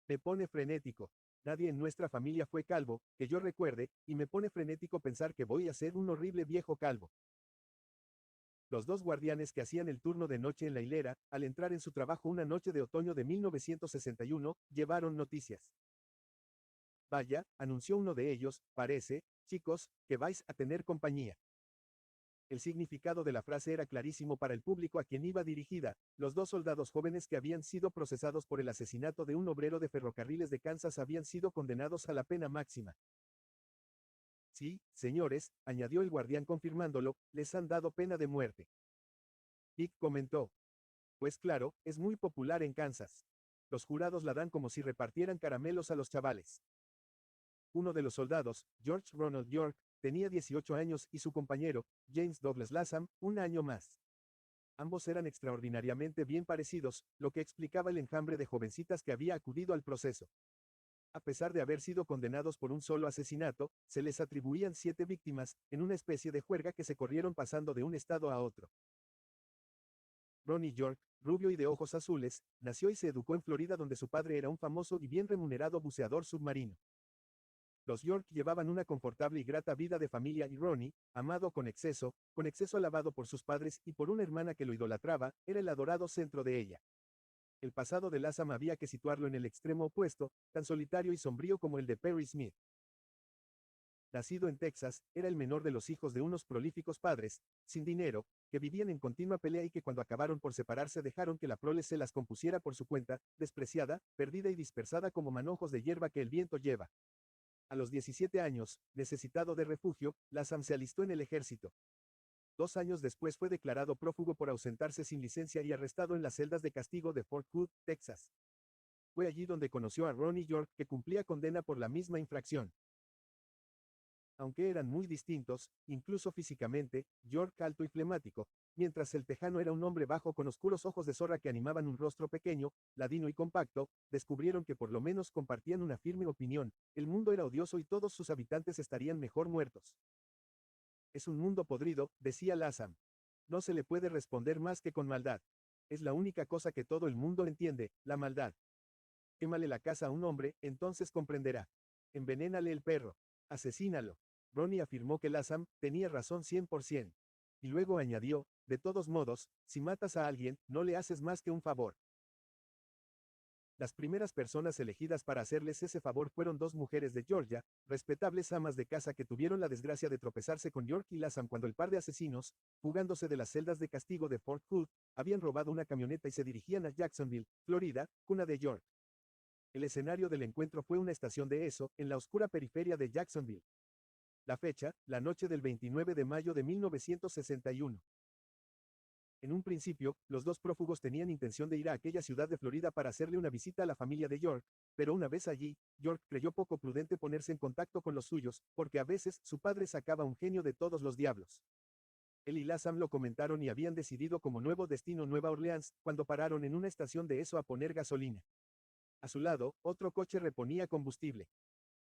Me pone frenético. Nadie en nuestra familia fue calvo, que yo recuerde, y me pone frenético pensar que voy a ser un horrible viejo calvo. Los dos guardianes que hacían el turno de noche en la hilera, al entrar en su trabajo una noche de otoño de 1961, llevaron noticias. Vaya, anunció uno de ellos, parece, chicos, que vais a tener compañía. El significado de la frase era clarísimo para el público a quien iba dirigida. Los dos soldados jóvenes que habían sido procesados por el asesinato de un obrero de ferrocarriles de Kansas habían sido condenados a la pena máxima. Sí, señores, añadió el guardián confirmándolo, les han dado pena de muerte. Dick comentó. Pues claro, es muy popular en Kansas. Los jurados la dan como si repartieran caramelos a los chavales. Uno de los soldados, George Ronald York, tenía 18 años y su compañero, James Douglas Latham, un año más. Ambos eran extraordinariamente bien parecidos, lo que explicaba el enjambre de jovencitas que había acudido al proceso. A pesar de haber sido condenados por un solo asesinato, se les atribuían 7 víctimas, en una especie de juerga que se corrieron pasando de un estado a otro. Ronnie York, rubio y de ojos azules, nació y se educó en Florida donde su padre era un famoso y bien remunerado buceador submarino. Los York llevaban una confortable y grata vida de familia y Ronnie, amado con exceso alabado por sus padres y por una hermana que lo idolatraba, era el adorado centro de ella. El pasado de Latham había que situarlo en el extremo opuesto, tan solitario y sombrío como el de Perry Smith. Nacido en Texas, era el menor de los hijos de unos prolíficos padres, sin dinero, que vivían en continua pelea y que cuando acabaron por separarse dejaron que la prole se las compusiera por su cuenta, despreciada, perdida y dispersada como manojos de hierba que el viento lleva. A los 17 años, necesitado de refugio, Latham se alistó en el ejército. 2 años después fue declarado prófugo por ausentarse sin licencia y arrestado en las celdas de castigo de Fort Hood, Texas. Fue allí donde conoció a Ronnie York, que cumplía condena por la misma infracción. Aunque eran muy distintos, incluso físicamente, York alto y flemático, mientras el tejano era un hombre bajo con oscuros ojos de zorra que animaban un rostro pequeño, ladino y compacto, descubrieron que por lo menos compartían una firme opinión: el mundo era odioso y todos sus habitantes estarían mejor muertos. Es un mundo podrido, decía Latham. No se le puede responder más que con maldad. Es la única cosa que todo el mundo entiende, la maldad. Quémale la casa a un hombre, entonces comprenderá. Envenénale el perro. Asesínalo. Ronnie afirmó que Latham tenía razón 100%. Y luego añadió, de todos modos, si matas a alguien, no le haces más que un favor. Las primeras personas elegidas para hacerles ese favor fueron 2 mujeres de Georgia, respetables amas de casa que tuvieron la desgracia de tropezarse con York y Latham cuando el par de asesinos, fugándose de las celdas de castigo de Fort Hood, habían robado una camioneta y se dirigían a Jacksonville, Florida, cuna de York. El escenario del encuentro fue una estación de ESO, en la oscura periferia de Jacksonville. La fecha, la noche del 29 de mayo de 1961. En un principio, los 2 prófugos tenían intención de ir a aquella ciudad de Florida para hacerle una visita a la familia de York, pero una vez allí, York creyó poco prudente ponerse en contacto con los suyos, porque a veces su padre sacaba un genio de todos los diablos. Él y Latham lo comentaron y habían decidido como nuevo destino Nueva Orleans, cuando pararon en una estación de ESO a poner gasolina. A su lado, otro coche reponía combustible.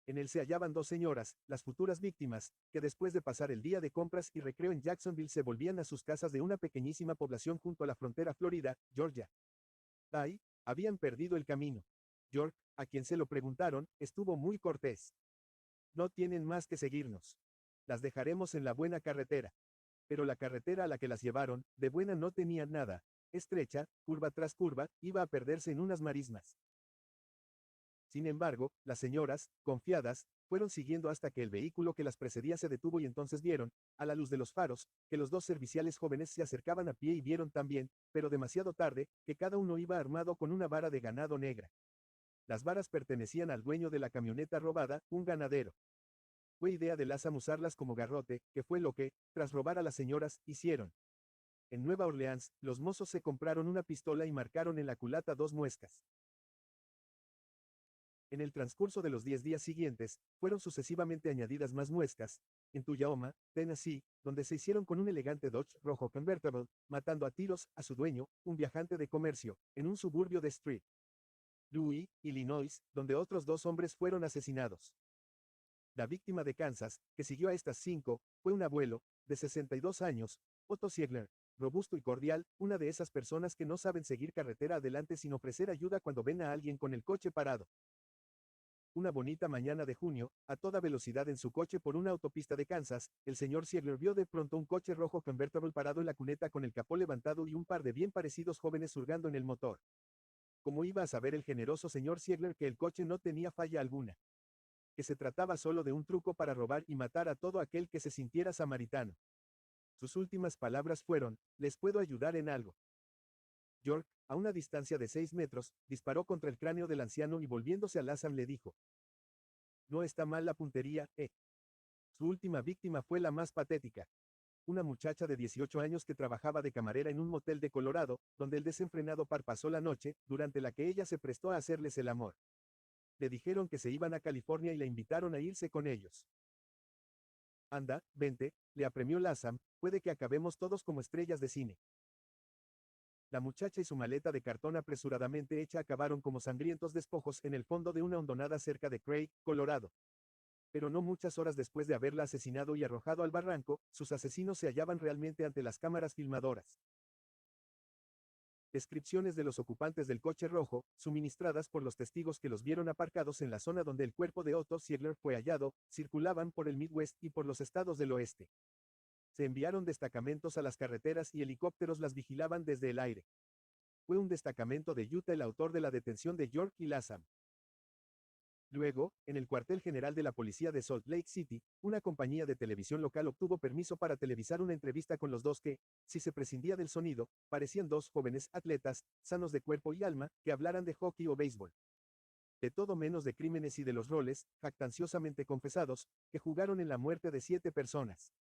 En él se hallaban 2 señoras, las futuras víctimas, que después de pasar el día de compras y recreo en Jacksonville se volvían a sus casas de una pequeñísima población junto a la frontera Florida, Georgia. Ahí, habían perdido el camino. York, a quien se lo preguntaron, estuvo muy cortés. No tienen más que seguirnos. Las dejaremos en la buena carretera. Pero la carretera a la que las llevaron, de buena no tenía nada. Estrecha, curva tras curva, iba a perderse en unas marismas. Sin embargo, las señoras, confiadas, fueron siguiendo hasta que el vehículo que las precedía se detuvo y entonces vieron, a la luz de los faros, que los 2 serviciales jóvenes se acercaban a pie y vieron también, pero demasiado tarde, que cada uno iba armado con una vara de ganado negra. Las varas pertenecían al dueño de la camioneta robada, un ganadero. Fue idea de Latham usarlas como garrote, que fue lo que, tras robar a las señoras, hicieron. En Nueva Orleans, los mozos se compraron una pistola y marcaron en la culata 2 muescas. En el transcurso de los 10 días siguientes, fueron sucesivamente añadidas más muescas, en Tullahoma, Tennessee, donde se hicieron con un elegante Dodge rojo convertible, matando a tiros a su dueño, un viajante de comercio, en un suburbio de St. Louis, Illinois, donde otros 2 hombres fueron asesinados. La víctima de Kansas, que siguió a estas 5, fue un abuelo, de 62 años, Otto Siegler, robusto y cordial, una de esas personas que no saben seguir carretera adelante sin ofrecer ayuda cuando ven a alguien con el coche parado. Una bonita mañana de junio, a toda velocidad en su coche por una autopista de Kansas, el señor Ziegler vio de pronto un coche rojo convertible parado en la cuneta con el capó levantado y un par de bien parecidos jóvenes hurgando en el motor. ¿Cómo iba a saber el generoso señor Ziegler que el coche no tenía falla alguna? Que se trataba solo de un truco para robar y matar a todo aquel que se sintiera samaritano. Sus últimas palabras fueron: «¿Les puedo ayudar en algo?». York, a una distancia de 6 metros, disparó contra el cráneo del anciano y volviéndose a Latham le dijo: «No está mal la puntería, ¿eh?». Su última víctima fue la más patética. Una muchacha de 18 años que trabajaba de camarera en un motel de Colorado, donde el desenfrenado par pasó la noche, durante la que ella se prestó a hacerles el amor. Le dijeron que se iban a California y la invitaron a irse con ellos. «Anda, vente», le apremió Latham, «puede que acabemos todos como estrellas de cine». La muchacha y su maleta de cartón apresuradamente hecha acabaron como sangrientos despojos en el fondo de una hondonada cerca de Craig, Colorado. Pero no muchas horas después de haberla asesinado y arrojado al barranco, sus asesinos se hallaban realmente ante las cámaras filmadoras. Descripciones de los ocupantes del coche rojo, suministradas por los testigos que los vieron aparcados en la zona donde el cuerpo de Otto Ziegler fue hallado, circulaban por el Midwest y por los estados del oeste. Se enviaron destacamentos a las carreteras y helicópteros las vigilaban desde el aire. Fue un destacamento de Utah el autor de la detención de York y Latham. Luego, en el cuartel general de la policía de Salt Lake City, una compañía de televisión local obtuvo permiso para televisar una entrevista con los dos que, si se prescindía del sonido, parecían dos jóvenes atletas, sanos de cuerpo y alma, que hablaran de hockey o béisbol. De todo menos de crímenes y de los roles, jactanciosamente confesados, que jugaron en la muerte de 7 personas.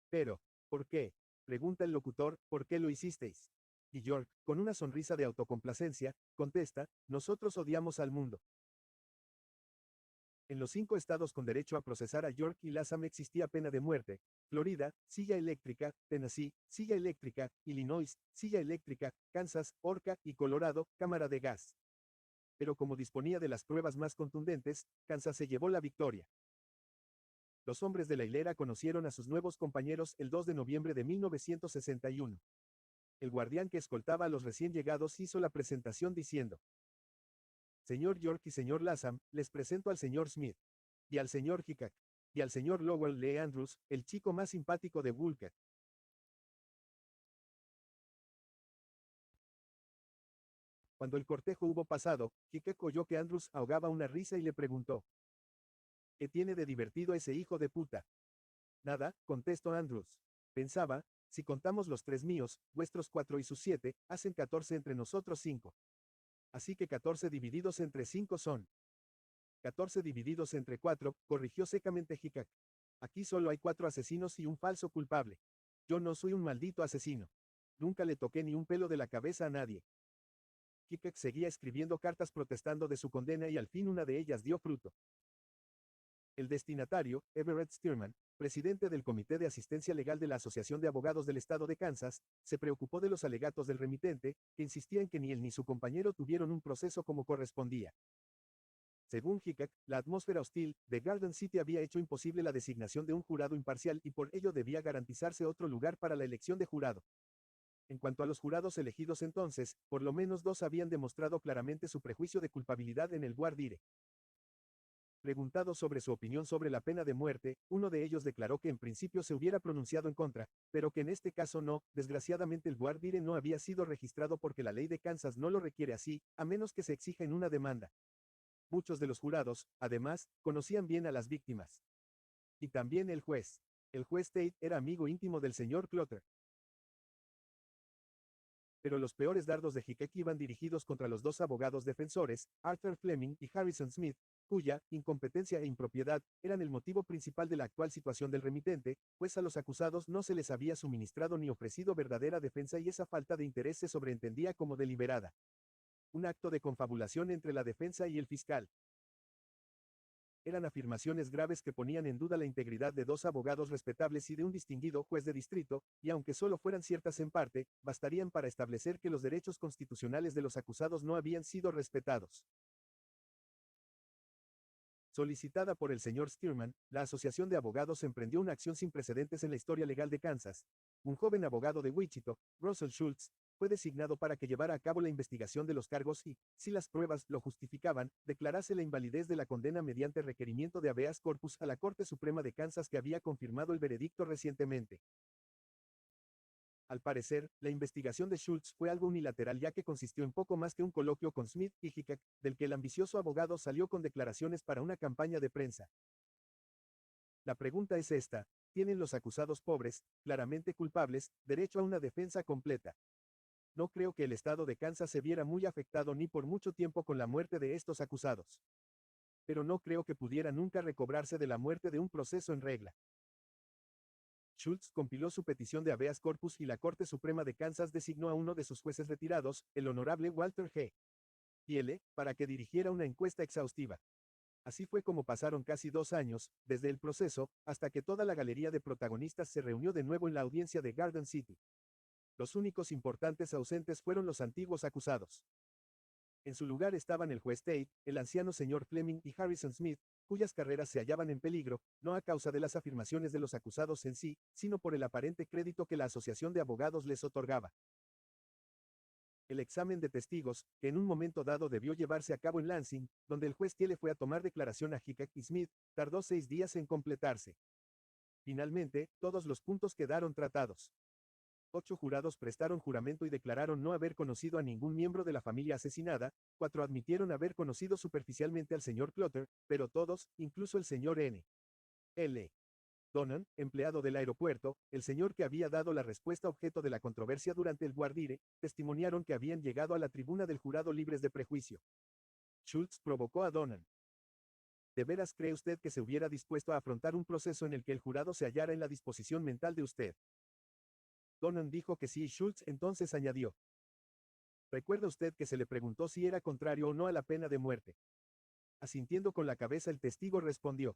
Pero, ¿por qué?, pregunta el locutor, ¿por qué lo hicisteis? Y York, con una sonrisa de autocomplacencia, contesta: nosotros odiamos al mundo. En los 5 estados con derecho a procesar a York y Latham existía pena de muerte: Florida, silla eléctrica; Tennessee, silla eléctrica; Illinois, silla eléctrica; Kansas, horca; y Colorado, cámara de gas. Pero como disponía de las pruebas más contundentes, Kansas se llevó la victoria. Los hombres de la hilera conocieron a sus nuevos compañeros el 2 de noviembre de 1961. El guardián que escoltaba a los recién llegados hizo la presentación diciendo: «Señor York y señor Latham, les presento al señor Smith. Y al señor Hickok. Y al señor Lowell Lee Andrews, el chico más simpático de Woolcott». Cuando el cortejo hubo pasado, Hickok oyó que Andrews ahogaba una risa y le preguntó: «¿Qué tiene de divertido ese hijo de puta?». «Nada», contestó Andrews. «Pensaba, si contamos los 3 míos, vuestros 4 y sus 7, hacen 14 entre nosotros 5. Así que 14 divididos entre 5 son 14 divididos entre 4, corrigió secamente Hickok. Aquí solo hay 4 asesinos y un falso culpable. Yo no soy un maldito asesino. Nunca le toqué ni un pelo de la cabeza a nadie». Hickok seguía escribiendo cartas protestando de su condena y al fin una de ellas dio fruto. El destinatario, Everett Stearman, presidente del Comité de Asistencia Legal de la Asociación de Abogados del Estado de Kansas, se preocupó de los alegatos del remitente, que insistía en que ni él ni su compañero tuvieron un proceso como correspondía. Según Hickok, la atmósfera hostil de Garden City había hecho imposible la designación de un jurado imparcial y por ello debía garantizarse otro lugar para la elección de jurado. En cuanto a los jurados elegidos entonces, por lo menos 2 habían demostrado claramente su prejuicio de culpabilidad en el voir dire. Preguntado sobre su opinión sobre la pena de muerte, uno de ellos declaró que en principio se hubiera pronunciado en contra, pero que en este caso no. Desgraciadamente el voir dire no había sido registrado porque la ley de Kansas no lo requiere así, a menos que se exija en una demanda. Muchos de los jurados, además, conocían bien a las víctimas. Y también el juez. El juez Tate era amigo íntimo del señor Clotter. Pero los peores dardos de Hickok iban dirigidos contra los 2 abogados defensores, Arthur Fleming y Harrison Smith, cuya incompetencia e impropiedad eran el motivo principal de la actual situación del remitente, pues a los acusados no se les había suministrado ni ofrecido verdadera defensa y esa falta de interés se sobreentendía como deliberada. Un acto de confabulación entre la defensa y el fiscal. Eran afirmaciones graves que ponían en duda la integridad de 2 abogados respetables y de un distinguido juez de distrito, y aunque solo fueran ciertas en parte, bastarían para establecer que los derechos constitucionales de los acusados no habían sido respetados. Solicitada por el señor Stearman, la Asociación de Abogados emprendió una acción sin precedentes en la historia legal de Kansas. Un joven abogado de Wichita, Russell Schultz, fue designado para que llevara a cabo la investigación de los cargos y, si las pruebas lo justificaban, declarase la invalidez de la condena mediante requerimiento de habeas corpus a la Corte Suprema de Kansas que había confirmado el veredicto recientemente. Al parecer, la investigación de Schultz fue algo unilateral ya que consistió en poco más que un coloquio con Smith y Hickok, del que el ambicioso abogado salió con declaraciones para una campaña de prensa. La pregunta es esta: ¿tienen los acusados pobres, claramente culpables, derecho a una defensa completa? No creo que el estado de Kansas se viera muy afectado ni por mucho tiempo con la muerte de estos acusados. Pero no creo que pudiera nunca recobrarse de la muerte de un proceso en regla. Schultz compiló su petición de habeas corpus y la Corte Suprema de Kansas designó a uno de sus jueces retirados, el honorable Walter G. Thiele, para que dirigiera una encuesta exhaustiva. Así fue como pasaron casi 2 años, desde el proceso, hasta que toda la galería de protagonistas se reunió de nuevo en la audiencia de Garden City. Los únicos importantes ausentes fueron los antiguos acusados. En su lugar estaban el juez Tate, el anciano señor Fleming y Harrison Smith, cuyas carreras se hallaban en peligro, no a causa de las afirmaciones de los acusados en sí, sino por el aparente crédito que la asociación de abogados les otorgaba. El examen de testigos, que en un momento dado debió llevarse a cabo en Lansing, donde el juez Thiele fue a tomar declaración a Hickok y Smith, tardó 6 días en completarse. Finalmente, todos los puntos quedaron tratados. 8 jurados prestaron juramento y declararon no haber conocido a ningún miembro de la familia asesinada, 4 admitieron haber conocido superficialmente al señor Clutter, pero todos, incluso el señor N. L. Donan, empleado del aeropuerto, el señor que había dado la respuesta objeto de la controversia durante el voir dire, testimoniaron que habían llegado a la tribuna del jurado libres de prejuicio. Schultz provocó a Donan. ¿De veras cree usted que se hubiera dispuesto a afrontar un proceso en el que el jurado se hallara en la disposición mental de usted? Donan dijo que sí y Schultz entonces añadió: ¿recuerda usted que se le preguntó si era contrario o no a la pena de muerte? Asintiendo con la cabeza el testigo respondió: